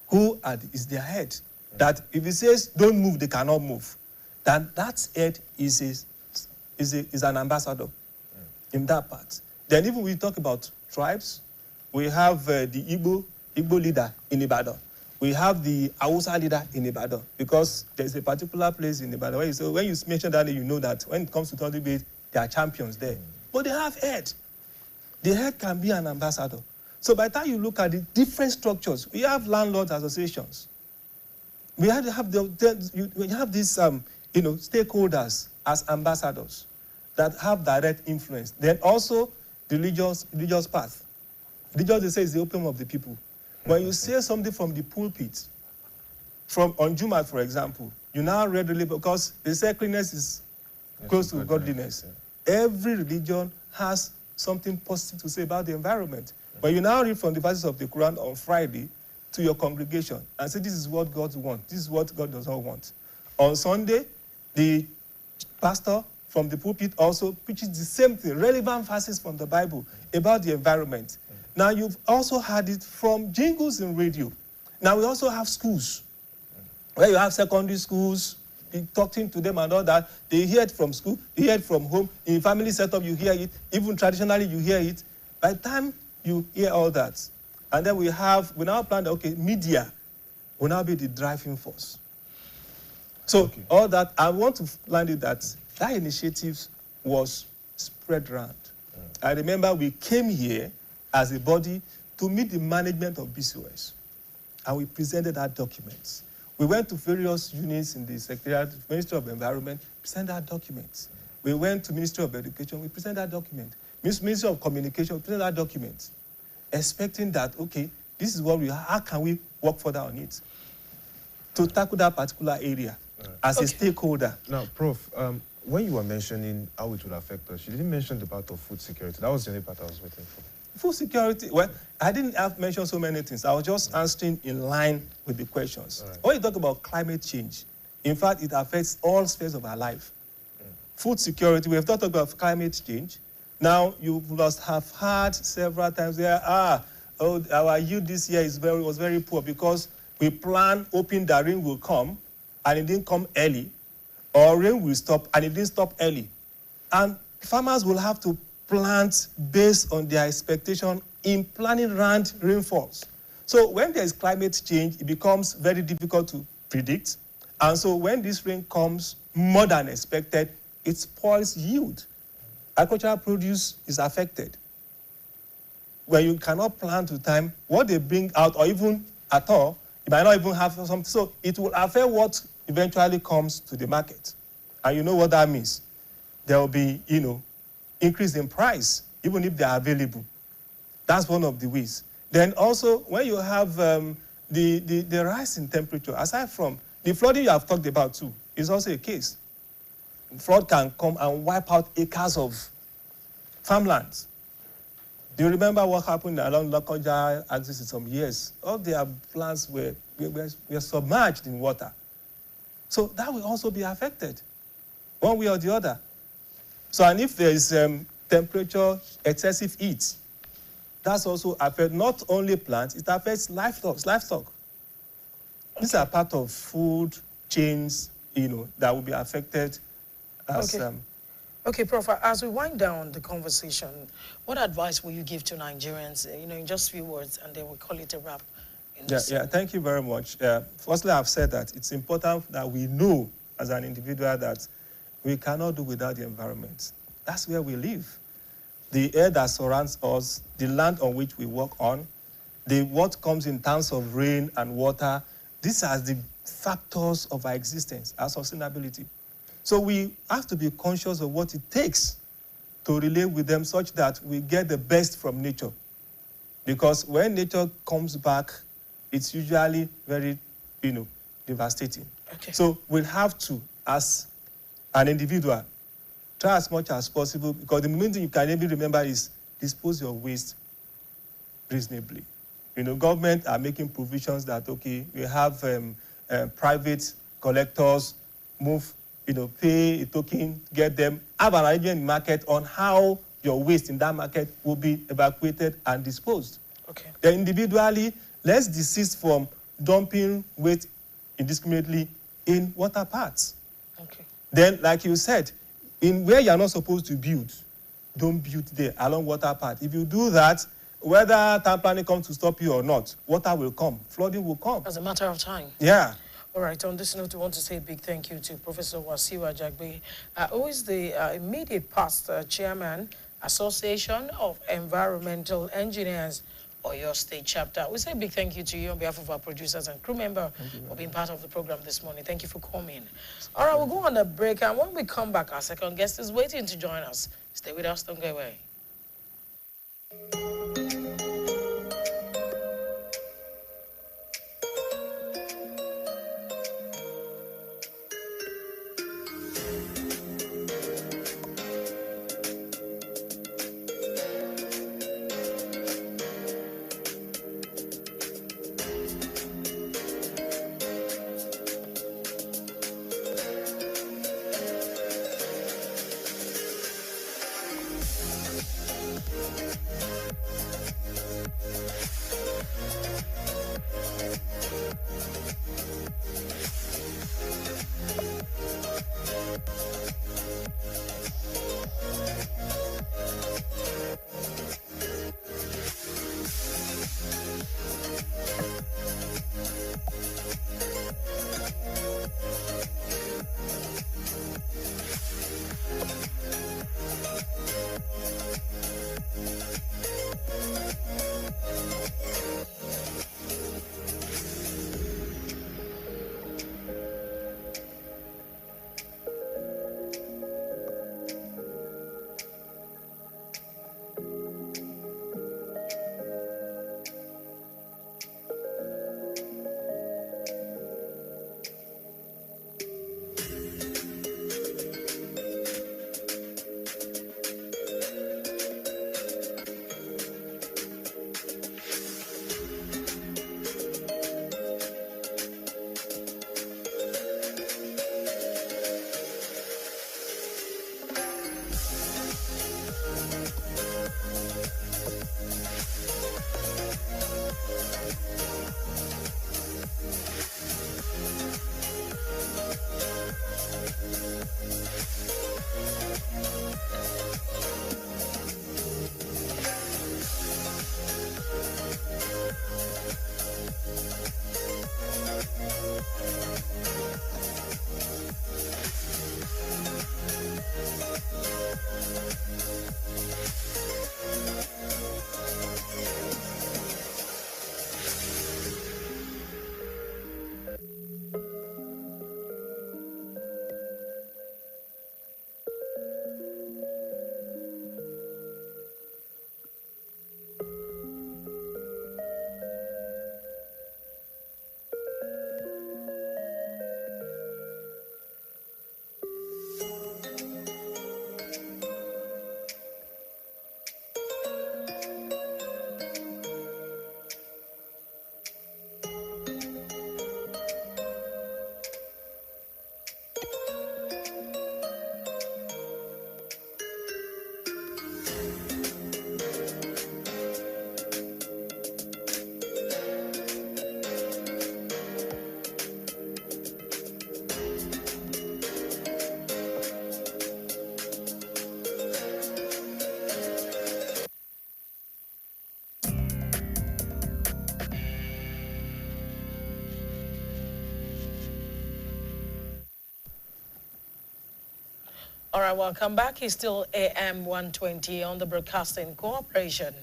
who is their head. That if he says don't move, they cannot move. That head is an ambassador in that part. Then even we talk about tribes, we have the Igbo leader in Ibadan. We have the Hausa leader in Ibadan, because there's a particular place in Ibadan where when you mention that, you know that when it comes to Thunder Bay, there are champions there. But they have head. The head can be an ambassador. So by the time you look at the different structures, we have landlords associations. We have these stakeholders as ambassadors that have direct influence. Then also the religious path. Religious, they say, is the opium of the people. When you say something from the pulpit, on Jumat, for example, you now read the because they say cleanliness is close to godliness. Yeah. Every religion has something positive to say about the environment. But you now read from the verses of the Quran on Friday to your congregation and say, this is what God wants, this is what God does not want. On Sunday, the pastor from the pulpit also preaches the same thing, relevant verses from the Bible about the environment. Now, you've also had it from jingles in radio. Now, we also have schools, where you have secondary schools, talking to them and all that. They hear it from school, they hear it from home. In family setup, you hear it. Even traditionally, you hear it. By the time you hear all that, and then we now plan that, okay, media will now be the driving force. So all that, I want to land it that initiative was spread around. I remember we came here as a body to meet the management of BCOS, and we presented our documents. We went to various units in the Secretariat, Ministry of Environment, presented our documents. We went to Ministry of Education, we presented our document. Ministry of Communication, we presented our documents, expecting that, okay, this is what how can we work further on it to tackle that particular area as a stakeholder. Now, Prof, when you were mentioning how it would affect us, you didn't mention the part of food security. That was the only part I was waiting for. Food security, well, I didn't have mentioned so many things. I was just answering in line with the questions. Right. When you talk about climate change, in fact, it affects all spheres of our life. Food security, we have talked about climate change. Now, you must have heard several times there, our yield this year was very poor because we planned hoping that rain will come, and it didn't come early, or rain will stop, and it didn't stop early. And farmers will have to plant based on their expectation in planning around rainfalls. So when there is climate change, it becomes very difficult to predict. And so when this rain comes more than expected, it spoils yield. Agricultural produce is affected. When you cannot plan to time, what they bring out, or even at all, you might not even have something. So it will affect what eventually comes to the market. And you know what that means. There will be, increase in price, even if they are available. That's one of the ways. Then also, when you have the rise in temperature, aside from the flooding you have talked about too, is also a case. Flood can come and wipe out acres of farmlands. Do you remember what happened along Lokoja axis in some years? All their plants were submerged in water. So that will also be affected, one way or the other. So, and if there is temperature, excessive heat, that's also affects not only plants, it affects livestock. These are part of food chains, that will be affected as... Okay, Prof, as we wind down the conversation, what advice will you give to Nigerians, in just a few words, and then we'll call it a wrap? Thank you very much. Firstly, I've said that it's important that we know as an individual that we cannot do without the environment. That's where we live. The air that surrounds us, the land on which we walk on, what comes in terms of rain and water, these are the factors of our existence, our sustainability. So we have to be conscious of what it takes to relate with them such that we get the best from nature. Because when nature comes back, it's usually very, devastating. Okay. So we'll have to, as an individual, try as much as possible, because the main thing you can even remember is dispose your waste reasonably. You know, government are making provisions that, okay, we have private collectors, move, you know, pay a token, get them, have an arrangement in the market on how your waste in that market will be evacuated and disposed. Okay. Then individually, let's desist from dumping waste indiscriminately in water parks. Okay. Then, like you said, in where you're not supposed to build, don't build there along water path. If you do that, whether town planning comes to stop you or not, water will come, flooding will come. As a matter of time. Yeah. All right, on this note, we want to say a big thank you to Professor Wasiu Ajagbe, who is the immediate past chairman, Association of Environmental Engineers, Oyo State Chapter. We say a big thank you to you on behalf of our producers and crew member for being part of the program this morning. Thank you for coming. All right, we'll go on a break, and when we come back, our second guest is waiting to join us. Stay with us, don't go away. All right, welcome back. It's still AM120 on the Broadcasting Corporation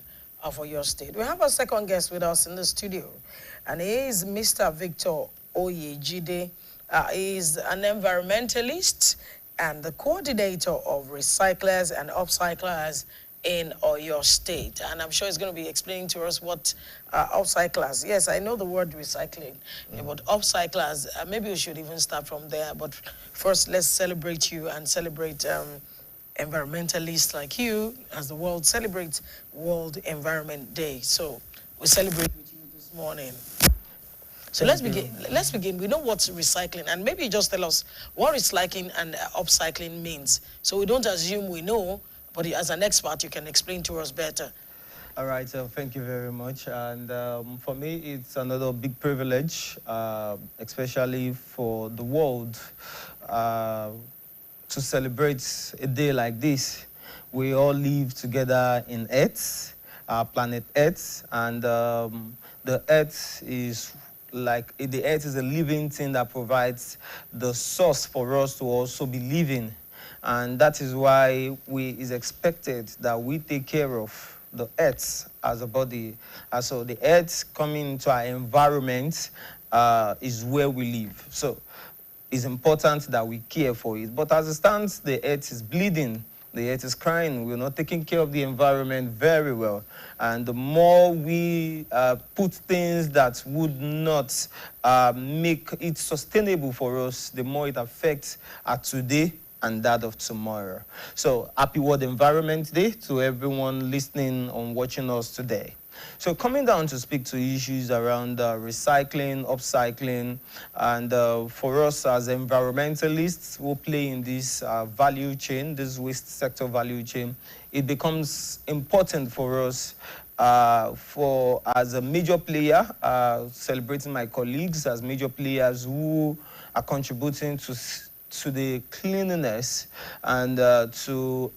of Oyo State. We have a second guest with us in the studio, and he is Mr. Victor Oyejide. He is an environmentalist and the coordinator of recyclers and upcyclers in your state. And I'm sure he's going to be explaining to us what upcyclers. Yes, I know the word recycling, but upcyclers, maybe we should even start from there. But first, let's celebrate you and celebrate environmentalists like you as the world celebrates World Environment Day. So we celebrate with you this morning. So let's begin. We know what's recycling, and maybe just tell us what recycling and upcycling means. So we don't assume we know, but as an expert, you can explain to us better. All right, so thank you very much. And for me, it's another big privilege, especially for the world, to celebrate a day like this. We all live together in Earth, our planet Earth, and the Earth is the Earth is a living thing that provides the source for us to also be living. And that is why it's expected that we take care of the Earth as a body. So the Earth coming into our environment is where we live. So it's important that we care for it. But as it stands, the Earth is bleeding. The Earth is crying. We're not taking care of the environment very well. And the more we put things that would not make it sustainable for us, the more it affects our today and that of tomorrow. So happy World Environment Day to everyone listening and watching us today. So coming down to speak to issues around recycling, upcycling, and for us as environmentalists who play in this value chain, this waste sector value chain, it becomes important for us as a major player, celebrating my colleagues as major players who are contributing to the cleanliness and to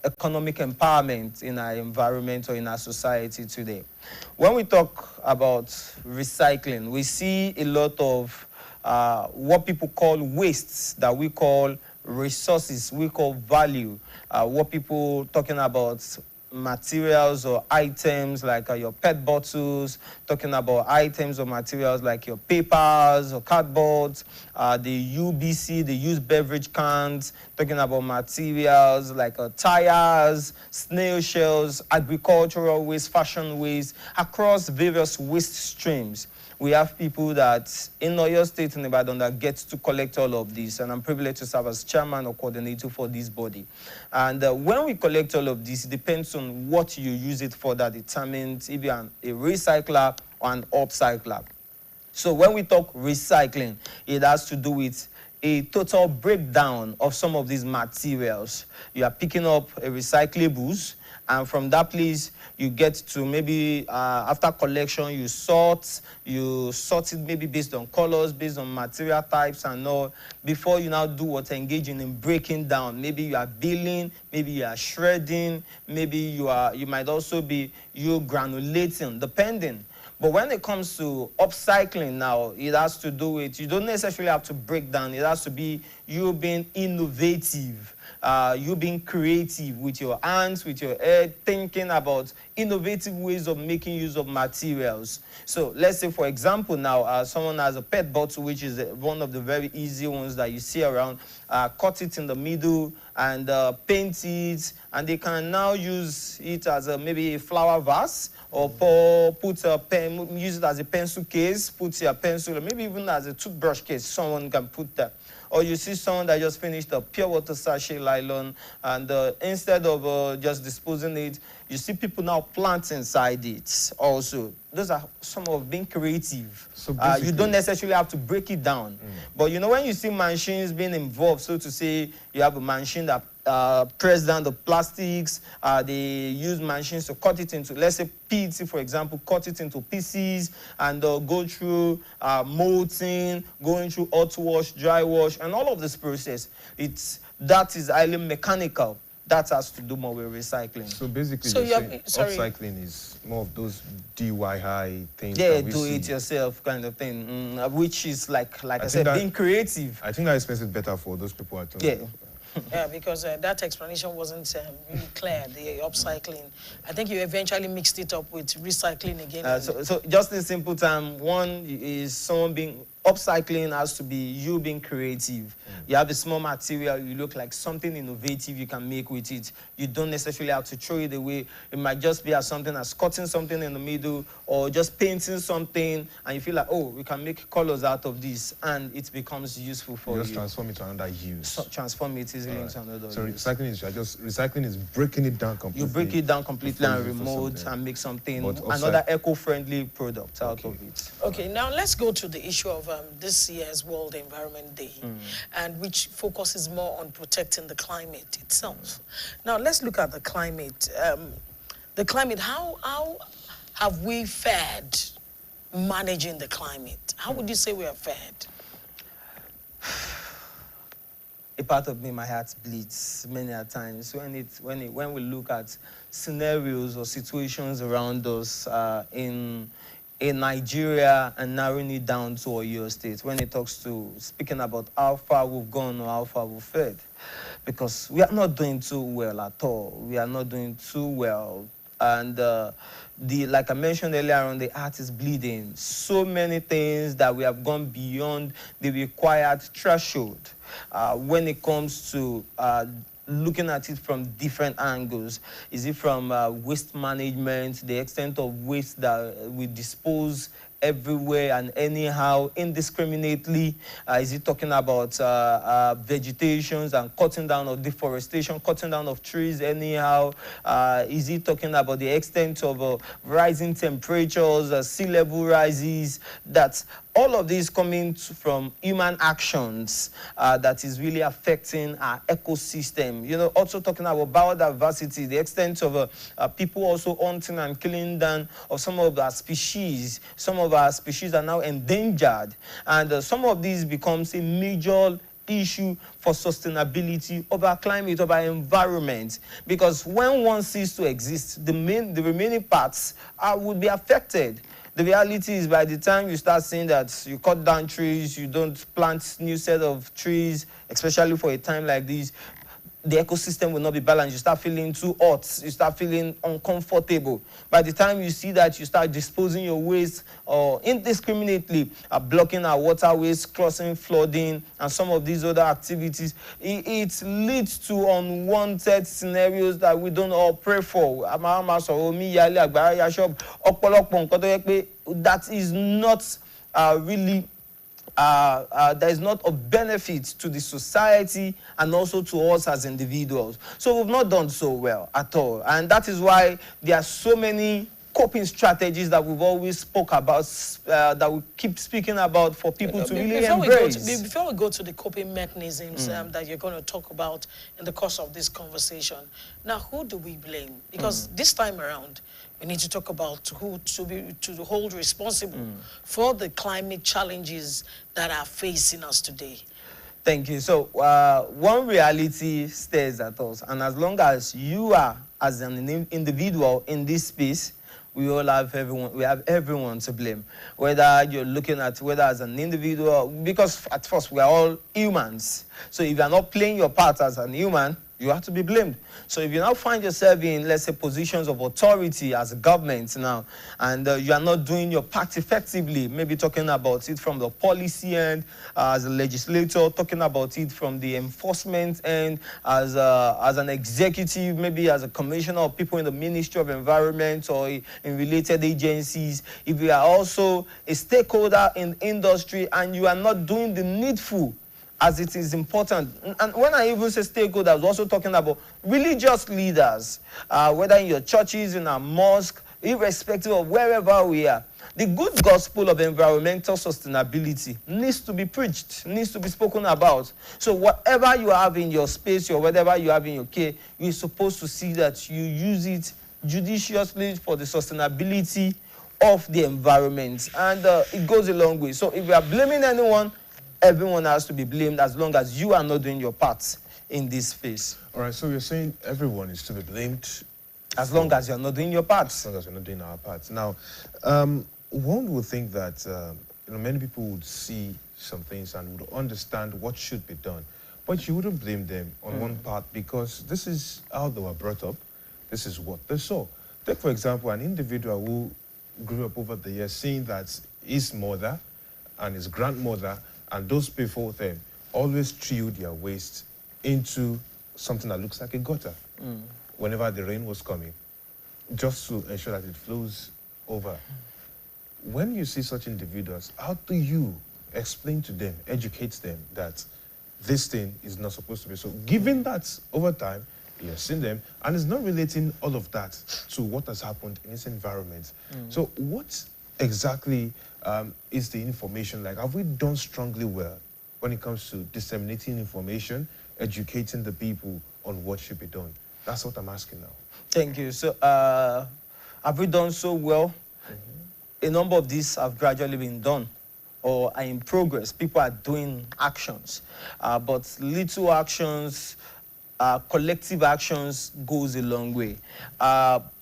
economic empowerment in our environment or in our society today. When we talk about recycling, we see a lot of what people call wastes that we call resources, we call value. What people talking about materials or items like your PET bottles, talking about items or materials like your papers or cardboard, the UBC, the used beverage cans, talking about materials like tires, snail shells, agricultural waste, fashion waste, across various waste streams. We have people that in Oyo State and Ibadan that get to collect all of this, and I'm privileged to serve as chairman or coordinator for this body. And when we collect all of this, it depends on what you use it for that determines if you're a recycler or an upcycler. So when we talk recycling, it has to do with a total breakdown of some of these materials. You are picking up a recyclables, and from that place, you get to maybe after collection, you sort it maybe based on colors, based on material types and all, before you now do what engaging in breaking down. Maybe you are baling, maybe you are shredding, maybe you might also be granulating, depending. But when it comes to upcycling now, it has to do with, you don't necessarily have to break down. It has to be you being innovative, you being creative with your hands, with your head, thinking about innovative ways of making use of materials. So let's say, for example, now someone has a PET bottle, which is one of the very easy ones that you see around, cut it in the middle and paint it, and they can now use it as maybe a flower vase, or put a pen, use it as a pencil case, put your pencil, or maybe even as a toothbrush case, someone can put that. Or you see someone that just finished a pure water sachet nylon, and instead of just disposing it, you see people now plant inside it also. Those are some of being creative. So you don't necessarily have to break it down. But you know, when you see machines being involved, so to say, you have a machine that press down the plastics, they use machines to cut it into, let's say PET, for example, cut it into pieces and go through molting, going through hot wash, dry wash, and all of this process. That is highly mechanical. That has to do more with recycling. So basically, upcycling is more of those DIY things. Yeah, do it yourself kind of thing, which is like I said, being creative. I think that explains it better for those people at home. Yeah. Yeah, because that explanation wasn't really clear, the upcycling. I think you eventually mixed it up with recycling again. So just in simple time, one is someone being upcycling has to be you being creative. You have a small material, you look like something innovative you can make with it. You don't necessarily have to throw it away. It might just be as something as cutting something in the middle or just painting something, and you feel like, oh, we can make colors out of this, and it becomes useful for you. Just transform it to another use. So transform it easily into another So use. recycling is breaking it down completely. You break it down completely and remove and make something, another eco-friendly product out of it. Okay, now let's go to the issue of this year's World Environment Day, and which focuses more on protecting the climate itself. Now let's look at the climate. How have we fared managing the climate? How would you say we have fared? A part of me, my heart bleeds many a times when we look at scenarios or situations around us in Nigeria and narrowing it down to Oyo State, when it talks to speaking about how far we've gone or how far we've fared. Because we are not doing too well at all. We are not doing too well. And like I mentioned earlier on, the heart is bleeding. So many things that we have gone beyond the required threshold when it comes to looking at it from different angles. Is it from waste management, the extent of waste that we dispose everywhere and anyhow, indiscriminately? Is it talking about vegetations and cutting down of deforestation, cutting down of trees anyhow? Is it talking about the extent of rising temperatures, sea level rises, that all of these coming from human actions that is really affecting our ecosystem? You know, also talking about biodiversity, the extent of people also hunting and killing down of some of our species. Some of our species are now endangered, and some of these becomes a major issue for sustainability of our climate, of our environment, because when one ceases to exist, the remaining parts would be affected. The reality is, by the time you start seeing that you cut down trees, you don't plant new set of trees, especially for a time like this, the ecosystem will not be balanced. You start feeling too hot. You start feeling uncomfortable. By the time you see that, you start disposing your waste indiscriminately, blocking our waterways, causing flooding, and some of these other activities. It leads to unwanted scenarios that we don't all pray for. That is not really there is not of benefit to the society and also to us as individuals. So we've not done so well at all. And that is why there are so many coping strategies that we've always spoke about, that we keep speaking about for people to really embrace. Before we go to the coping mechanisms that you're going to talk about in the course of this conversation, now who do we blame? Because this time around, we need to talk about who to hold responsible for the climate challenges that are facing us today. Thank you. So one reality stares at us, and as long as you are as an individual in this space, we all have everyone. We have everyone to blame. Whether you're looking at whether as an individual, because at first we are all humans. So if you are not playing your part as an human, you have to be blamed. So if you now find yourself in, let's say, positions of authority as a government now, and you are not doing your part effectively, maybe talking about it from the policy end, as a legislator, talking about it from the enforcement end, as an executive, maybe as a commissioner of people in the Ministry of Environment or in related agencies, if you are also a stakeholder in industry and you are not doing the needful, as it is important. And when I even say stakeholders, I was also talking about religious leaders, whether in your churches, in our mosque, irrespective of wherever we are. The good gospel of environmental sustainability needs to be preached, needs to be spoken about. So whatever you have in your space or whatever you have in your care, you're supposed to see that you use it judiciously for the sustainability of the environment. And it goes a long way. So if we are blaming anyone, everyone has to be blamed as long as you are not doing your part in this space. All right, so you're saying everyone is to be blamed? As long as you're not doing your part. As long as we're not doing our parts. Now, one would think that many people would see some things and would understand what should be done, but you wouldn't blame them on one part because this is how they were brought up. This is what they saw. Take, for example, an individual who grew up over the years seeing that his mother and his grandmother and those before them always threw their waste into something that looks like a gutter whenever the rain was coming, just to ensure that it flows over. When you see such individuals, how do you explain to them, educate them that this thing is not supposed to be so? Given that over time, he has seen them, and is not relating all of that to what has happened in his environment. So what exactly is the information like? Have we done strongly well when it comes to disseminating information, educating the people on what should be done? That's what I'm asking now. Thank you. So, have we done so well? A number of these have gradually been done or are in progress. People are doing actions, but little actions, collective actions goes a long way.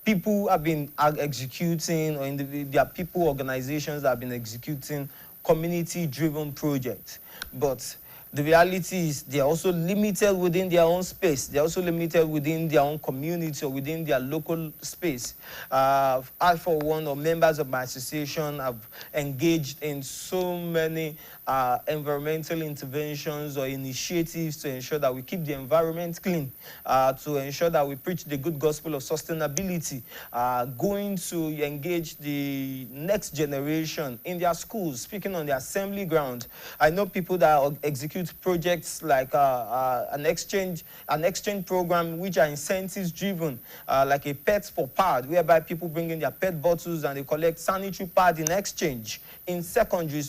People have been executing, or there are people, organizations that have been executing community-driven projects, but the reality is they are also limited within their own space. They are also limited within their own community or within their local space. I, for one, or members of my association have engaged in so many environmental interventions or initiatives to ensure that we keep the environment clean, to ensure that we preach the good gospel of sustainability, going to engage the next generation in their schools, speaking on the assembly ground. I know people that execute projects like an exchange program, which are incentives driven, like a pets for pad, whereby people bring in their pet bottles and they collect sanitary pad in exchange in secondary,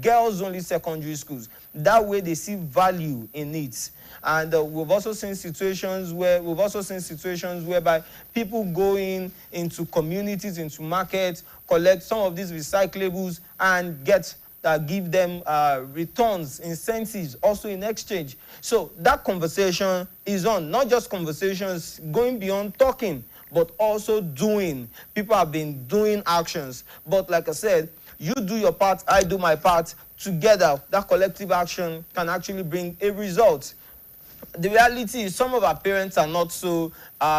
girls only secondary schools. That way they see value in it. And we've also seen situations whereby people go into communities, into markets, collect some of these recyclables and give them returns, incentives, also in exchange. So that conversation is on, not just conversations, going beyond talking, but also doing. People have been doing actions. But like I said, you do your part, I do my part. Together, that collective action can actually bring a result. The reality is some of our parents are not so,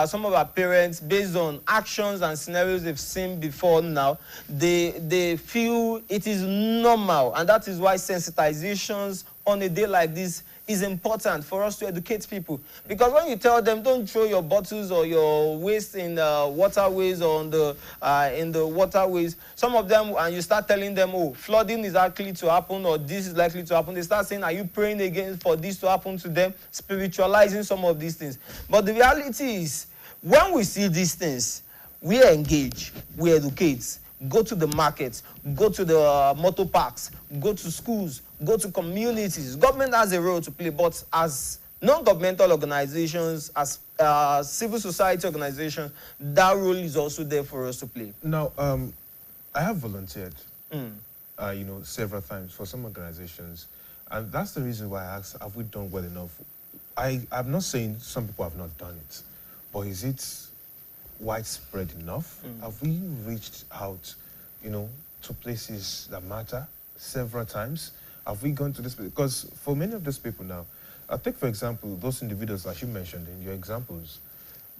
some of our parents, based on actions and scenarios they've seen before now, they feel it is normal. And that is why sensitizations on a day like this is important for us to educate people. Because when you tell them, don't throw your bottles or your waste in waterways or in the waterways, some of them, and you start telling them, oh, flooding is likely to happen or this is likely to happen, they start saying, are you praying again for this to happen to them? Spiritualizing some of these things. But the reality is, when we see these things, we engage, we educate, go to the markets, go to the motor parks, go to schools, go to communities. Government has a role to play, but as non-governmental organizations, as civil society organizations, that role is also there for us to play. Now, I have volunteered, several times for some organizations, and that's the reason why I asked, have we done well enough? I'm not saying some people have not done it, but is it widespread enough? Have we reached out, to places that matter several times? Have we gone to this? Because for many of these people now, I take, for example, those individuals that you mentioned in your examples,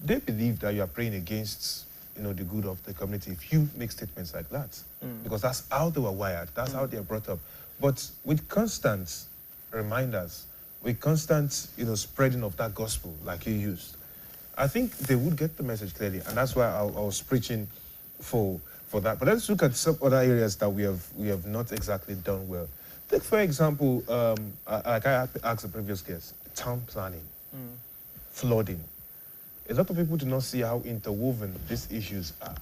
they believe that you are praying against, the good of the community if you make statements like that. Because that's how they were wired. That's how they are brought up. But with constant reminders, with constant, spreading of that gospel like you used, I think they would get the message clearly. And that's why I was preaching for that. But let's look at some other areas that we have not exactly done well. Take, for example, like I asked the previous guest, town planning, flooding. A lot of people do not see how interwoven these issues are.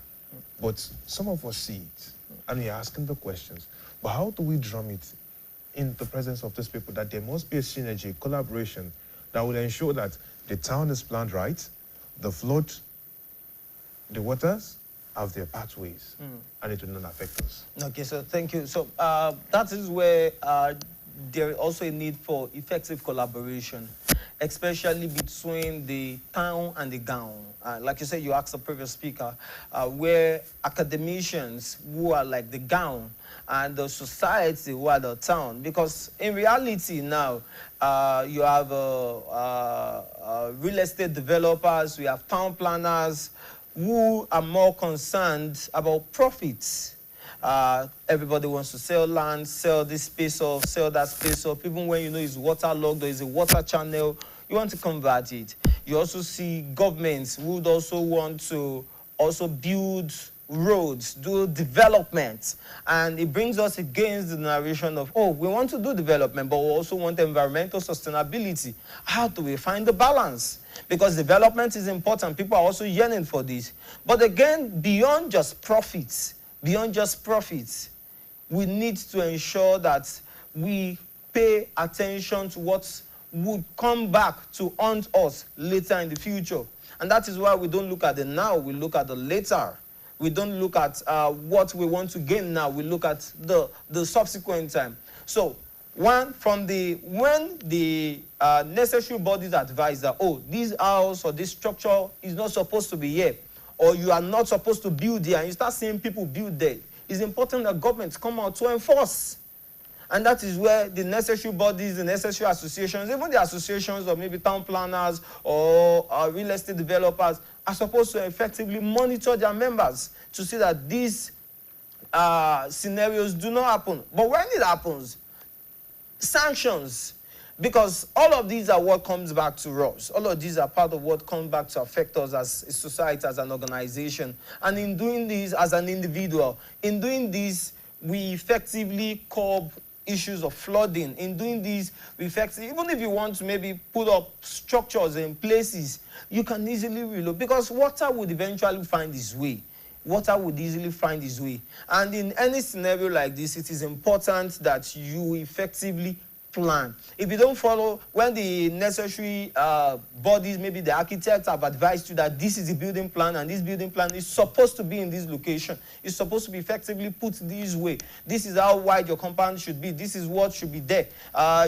But some of us see it, and we're asking the questions. But how do we drum it in the presence of these people that there must be a synergy, collaboration that will ensure that the town is planned right, the flood, the waters have their pathways, and it will not affect us. Okay, so thank you. So that is where there is also a need for effective collaboration, especially between the town and the gown. Like you said, you asked the previous speaker, where academicians who are like the gown and the society who are the town. Because in reality now, you have real estate developers, we have town planners who are more concerned about profits. Everybody wants to sell land, sell this space off, sell that space off. Even when you know it's waterlogged, there is a water channel, you want to convert it. You also see governments who would also want to also build roads, do development. And it brings us against the narration of, oh, we want to do development, but we also want environmental sustainability. How do we find the balance? Because development is important. People are also yearning for this. But again, beyond just profits, we need to ensure that we pay attention to what would come back to haunt us later in the future. And that is why we don't look at the now, we look at the later. We don't look at what we want to gain now, we look at the subsequent time. So, when the necessary bodies advise that, oh, this house or this structure is not supposed to be here, or you are not supposed to build here, and you start seeing people build there, it's important that governments come out to enforce. And that is where the necessary bodies, the necessary associations, even the associations of maybe town planners or real estate developers are supposed to effectively monitor their members to see that these scenarios do not happen. But when it happens, sanctions, because all of these are what comes back to us. All of these are part of what comes back to affect us as a society, as an organization. And in doing this, as an individual, in doing this, we effectively curb issues of flooding. In doing this, we effectively, even if you want to maybe put up structures in places, you can easily reload, because water would eventually find its way. Water would easily find its way. And in any scenario like this, it is important that you effectively plan. If you don't follow, when the necessary bodies, maybe the architects have advised you that this is the building plan and this building plan is supposed to be in this location, it's supposed to be effectively put this way, this is how wide your compound should be, this is what should be there.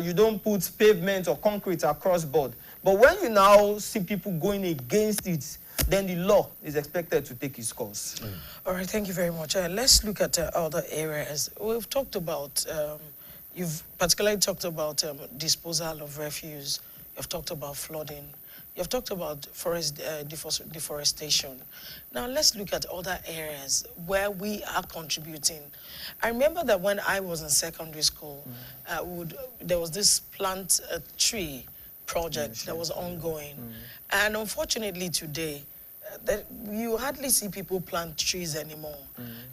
You don't put pavement or concrete across board. But when you now see people going against it, then the law is expected to take its course. All right, thank you very much. Let's look at other areas. We've talked about you've particularly talked about disposal of refuse. You've talked about flooding. You've talked about forest deforestation. Now let's look at other areas where we are contributing. I remember that when I was in secondary school, there was this plant a tree project that was ongoing. And unfortunately today, you hardly see people plant trees anymore.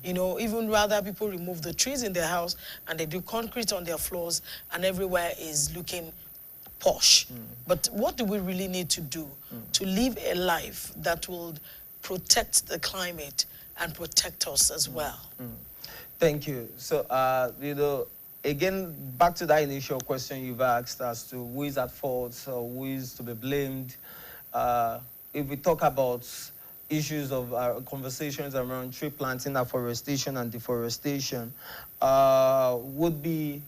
You know, even rather people remove the trees in their house and they do concrete on their floors and everywhere is looking posh. But what do we really need to do to live a life that will protect the climate and protect us as well? Thank you. So, you know, again, back to that initial question you've asked as to who is at fault or who is to be blamed. If we talk about issues of conversations around tree planting, afforestation, and deforestation, would be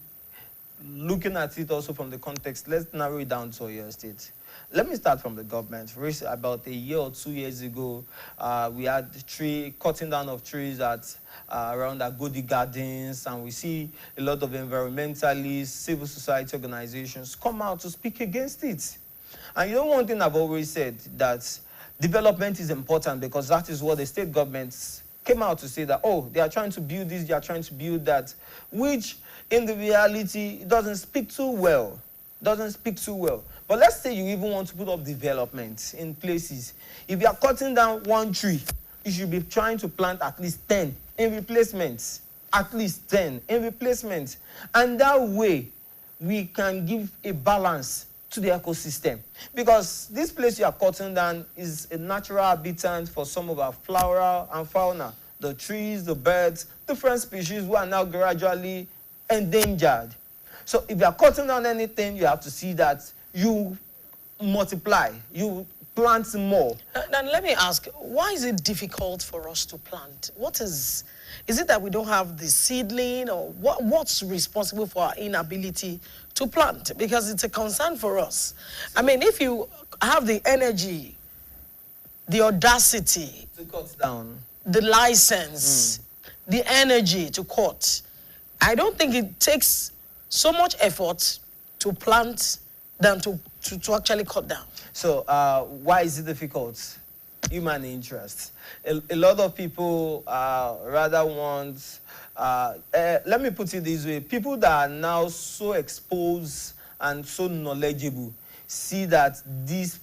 looking at it also from the context. Let's narrow it down to your state. Let me start from the government. About a year or 2 years ago, we had cutting down of trees at around Agodi Gardens, and we see a lot of environmentalists, civil society organizations come out to speak against it. And you know, one thing I've always said, that development is important, because that is what the state governments came out to say, that, oh, they are trying to build this, they are trying to build that, which in the reality doesn't speak too well. But let's say you even want to put up development in places. If you are cutting down one tree, you should be trying to plant at least 10 in replacements. At least 10 in replacements. And that way, we can give a balance to the ecosystem. Because this place you are cutting down is a natural habitat for some of our flora and fauna. The trees, the birds, different species who are now gradually endangered. So if you are cutting down anything, you have to see that you multiply, you plant more. Now let me ask, why is it difficult for us to plant? Is it that we don't have the seedling, or what's responsible for our inability to plant? Because it's a concern for us. I mean, if you have the energy, the audacity, to cut down, the license, the energy to cut, I don't think it takes so much effort to plant than to actually cut down. So why is it difficult? human interest. A lot of people rather want, let me put it this way, people that are now so exposed and so knowledgeable see that this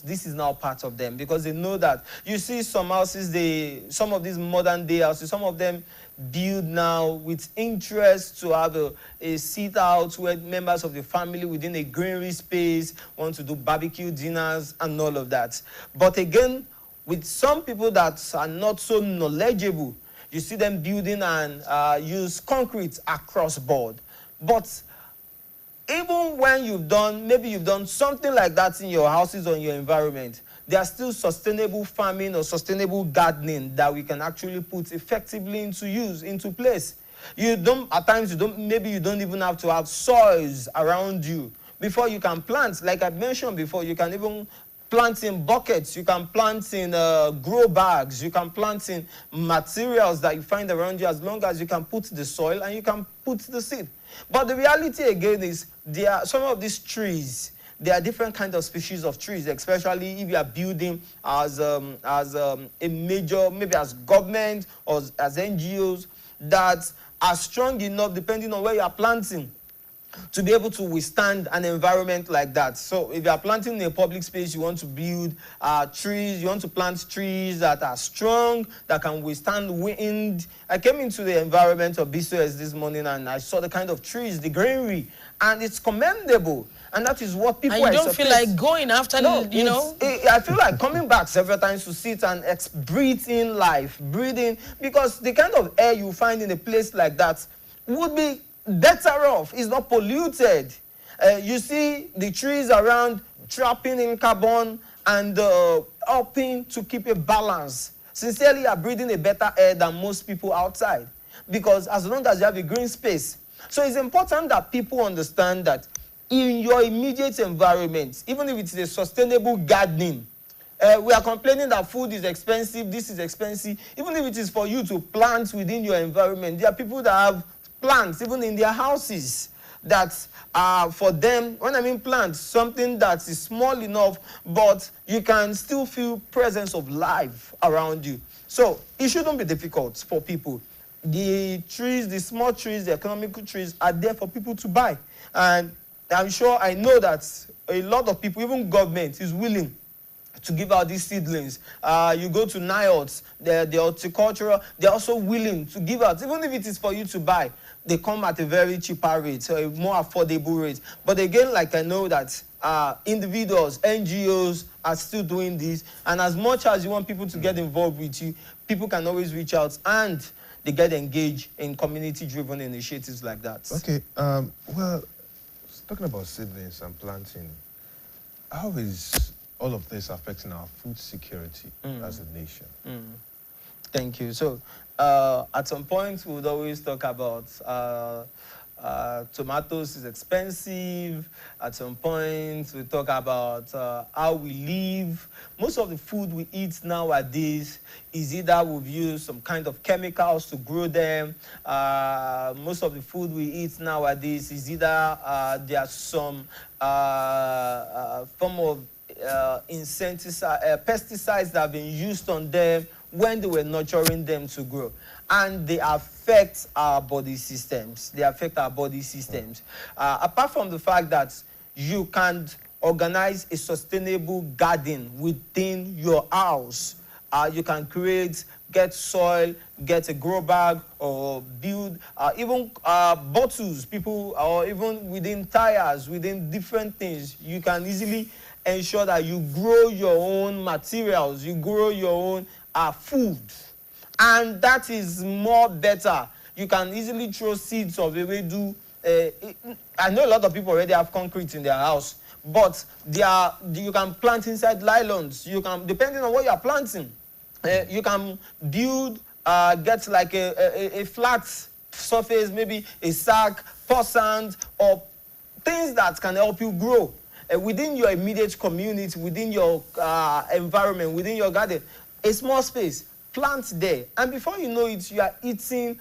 is now part of them, because they know that, you see some houses, some of these modern day houses, some of them build now with interest to have a sit out where members of the family within a greenery space want to do barbecue dinners and all of that. But again, with some people that are not so knowledgeable, you see them building and use concrete across board. But even when maybe you've done something like that in your houses or in your environment, there are still sustainable farming or sustainable gardening that we can actually put effectively into place. At times maybe you don't even have to have soils around you before you can plant. Like I mentioned before, you can even plant in buckets, you can plant in grow bags, you can plant in materials that you find around you, as long as you can put the soil and you can put the seed. But the reality again is, there are some of these trees, there are different kinds of species of trees, especially if you are building as a major, maybe as government or as NGOs, that are strong enough, depending on where you are planting, to be able to withstand an environment like that. So if you are planting in a public space, you want to build trees, you want to plant trees that are strong, that can withstand wind. I came into the environment of BCOS this morning and I saw the kind of trees, the greenery, and it's commendable. And that is what people are. And you don't feel like going after, no, you know? I feel like coming back several times to sit and breathe in life, breathing, because the kind of air you find in a place like that would be better off. It's not polluted. You see the trees around trapping in carbon and helping to keep a balance. Sincerely, you are breathing a better air than most people outside, because as long as you have a green space. So it's important that people understand that in your immediate environment, even if it's a sustainable gardening, we are complaining that food is expensive, this is expensive. Even if it is for you to plant within your environment, there are people that have plants even in their houses that for them, when I mean plants, something that is small enough, but you can still feel presence of life around you. So it shouldn't be difficult for people. The trees, the small trees, the economical trees are there for people to buy. And I know that a lot of people, even government, is willing to give out these seedlings. You go to NIOTS, the horticultural, they're also willing to give out, even if it is for you to buy. They come at a very cheaper rate, so a more affordable rate. But again, like I know that individuals, NGOs are still doing this. And as much as you want people to get involved with you, people can always reach out and they get engaged in community-driven initiatives like that. Okay, well, talking about seedlings and planting, how is all of this affecting our food security as a nation? Thank you. So at some point, we would always talk about tomatoes is expensive. At some point, we talk about how we live. Most of the food we eat nowadays is either we've used some kind of chemicals to grow them. Most of the food we eat nowadays is either there's some form of pesticides that have been used on them when they were nurturing them to grow. And they affect our body systems. They affect our body systems. Apart from the fact that you can organize a sustainable garden within your house, you can get soil, get a grow bag, or build even bottles, or even within tires, within different things. You can easily ensure that you grow your own materials, you grow your own food. And that is more better. You can easily throw seeds of ewedu. I know a lot of people already have concrete in their house, but you can plant inside nylons. You can, depending on what you are planting, you can build, get like a flat surface, maybe a sack, pour sand, or things that can help you grow within your immediate community, within your environment, within your garden. A small space, plant there, and before you know it, you are eating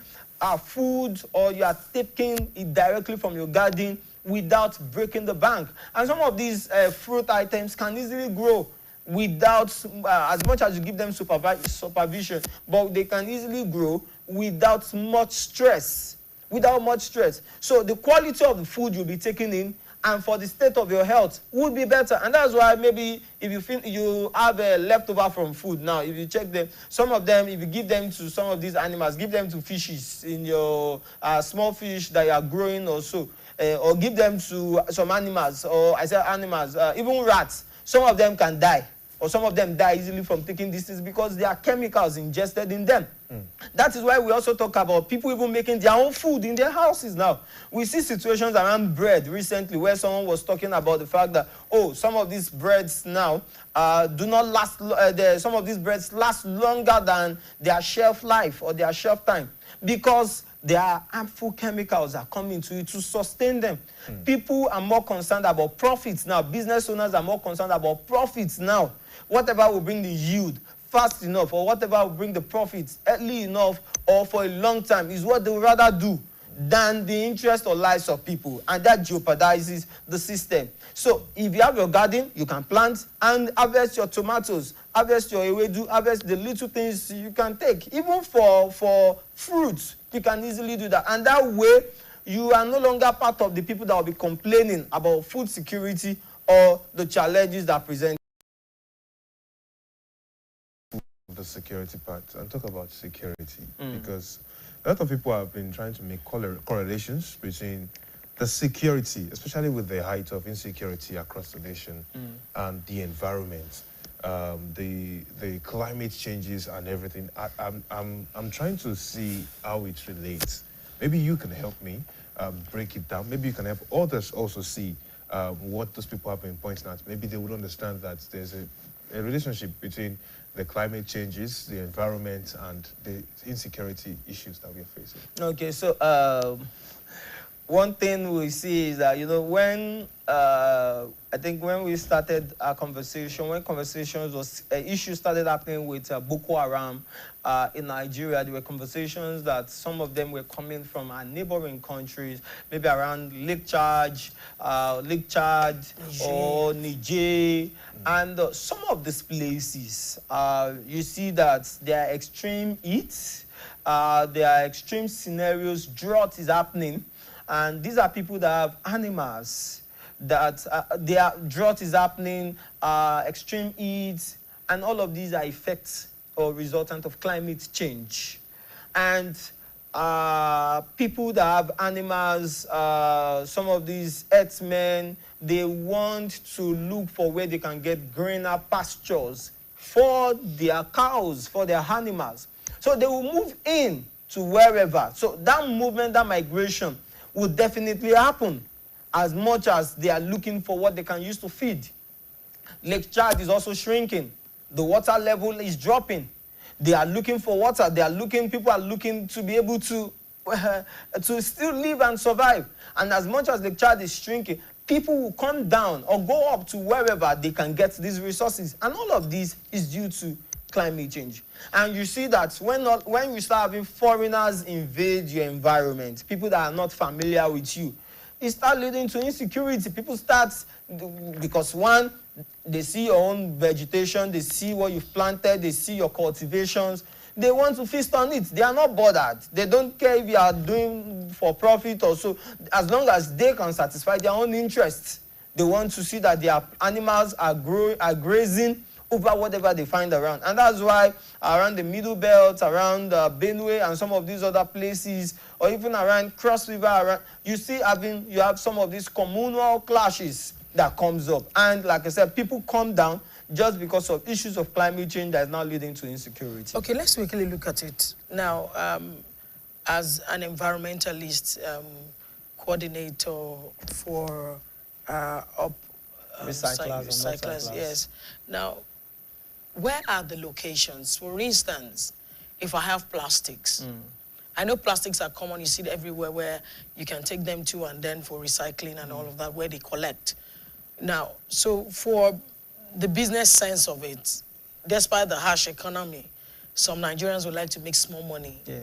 food, or you are taking it directly from your garden without breaking the bank. And some of these fruit items can easily grow without, as much as you give them supervision, but they can easily grow without much stress. So the quality of the food you'll be taking in and for the state of your health would be better. And that's why maybe if you feel you have a leftover from food now, if you check them, some of them, if you give them to some of these animals, give them to fishes in your small fish that you are growing or so, or give them to some animals, or I say animals, even rats, some of them can die. Or some of them die easily from taking these things because there are chemicals ingested in them. That is why we also talk about people even making their own food in their houses now. We see situations around bread recently where someone was talking about the fact that, oh, some of these breads now do not last, some of these breads last longer than their shelf life or their shelf time because there are harmful chemicals that come into it to sustain them. People are more concerned about profits now. Business owners are more concerned about profits now. Whatever will bring the yield fast enough, or whatever will bring the profits early enough or for a long time is what they would rather do than the interest or lives of people, and that jeopardizes the system. So if you have your garden, you can plant and harvest your tomatoes, harvest your ewedu, harvest the little things you can take. Even for fruits, you can easily do that. And that way, you are no longer part of the people that will be complaining about food security or the challenges that present. The security part and talk about security because a lot of people have been trying to make correlations between the security, especially with the height of insecurity across the nation, and the environment, the climate changes and everything. I'm trying to see how it relates. Maybe you can help me break it down. Maybe you can help others also see what those people have been pointing at. Maybe they would understand that there's a relationship between the climate changes, the environment, and the insecurity issues that we are facing. Okay, so one thing we see is that, you know, when I think when we started our conversation, when conversations was issues started happening with Boko Haram in Nigeria, there were conversations that some of them were coming from our neighboring countries, maybe around Lake Chad or Niger, and some of these places, you see that there are extreme heat, there are extreme scenarios, drought is happening, and these are people that have animals that their drought is happening, extreme heat, and all of these are effects or resultant of climate change. And people that have animals, some of these herdsmen, they want to look for where they can get greener pastures for their cows, for their animals. So they will move in to wherever. So that movement, that migration will definitely happen as much as they are looking for what they can use to feed. Lake Chad is also shrinking. The water level is dropping. They are looking for water. People are looking to be able to still live and survive. And as much as Lake Chad is shrinking, people will come down or go up to wherever they can get these resources. And all of this is due to climate change. And you see that when you start having foreigners invade your environment, people that are not familiar with you, it starts leading to insecurity. People start, because one, they see your own vegetation, they see what you've planted, they see your cultivations, they want to feast on it. They are not bothered. They don't care if you are doing for profit or so, as long as they can satisfy their own interests. They want to see that their animals are grazing over whatever they find around. And that's why around the Middle Belt, around Benue and some of these other places, or even around Cross River, you have some of these communal clashes that comes up. And like I said, people come down just because of issues of climate change that is now leading to insecurity. Okay, let's quickly look at it. Now, as an environmentalist, coordinator for recyclers, yes. Now, where are the locations? For instance, if I have plastics, I know plastics are common, you see it everywhere where you can take them to and then for recycling and all of that, where they collect. Now, so for the business sense of it, despite the harsh economy, some Nigerians would like to make small money. Yeah.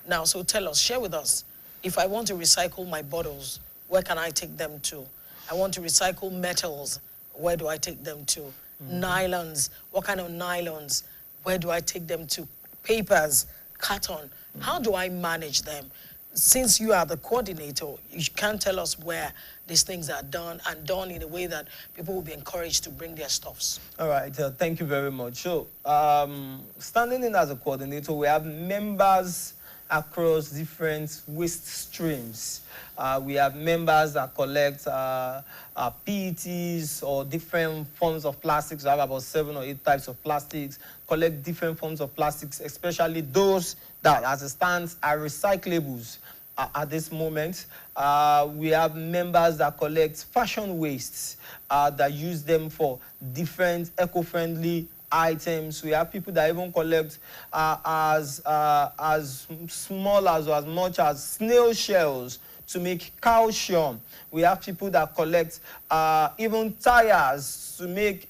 Now, so tell us, share with us, if I want to recycle my bottles, where can I take them to? I want to recycle metals, where do I take them to? nylons, what kind of nylons, where do I take them to, papers, carton, how do I manage them? Since you are the coordinator, you can tell us where these things are done and done in a way that people will be encouraged to bring their stuffs. All right, thank you very much. So, standing in as a coordinator, we have members across different waste streams. We have members that collect PETs or different forms of plastics. We have about 7 or 8 types of plastics, collect different forms of plastics, especially those that, as it stands, are recyclables. At this moment, we have members that collect fashion wastes, that use them for different eco-friendly items. We have people that even collect as small as or as much as snail shells to make calcium. We have people that collect even tires to make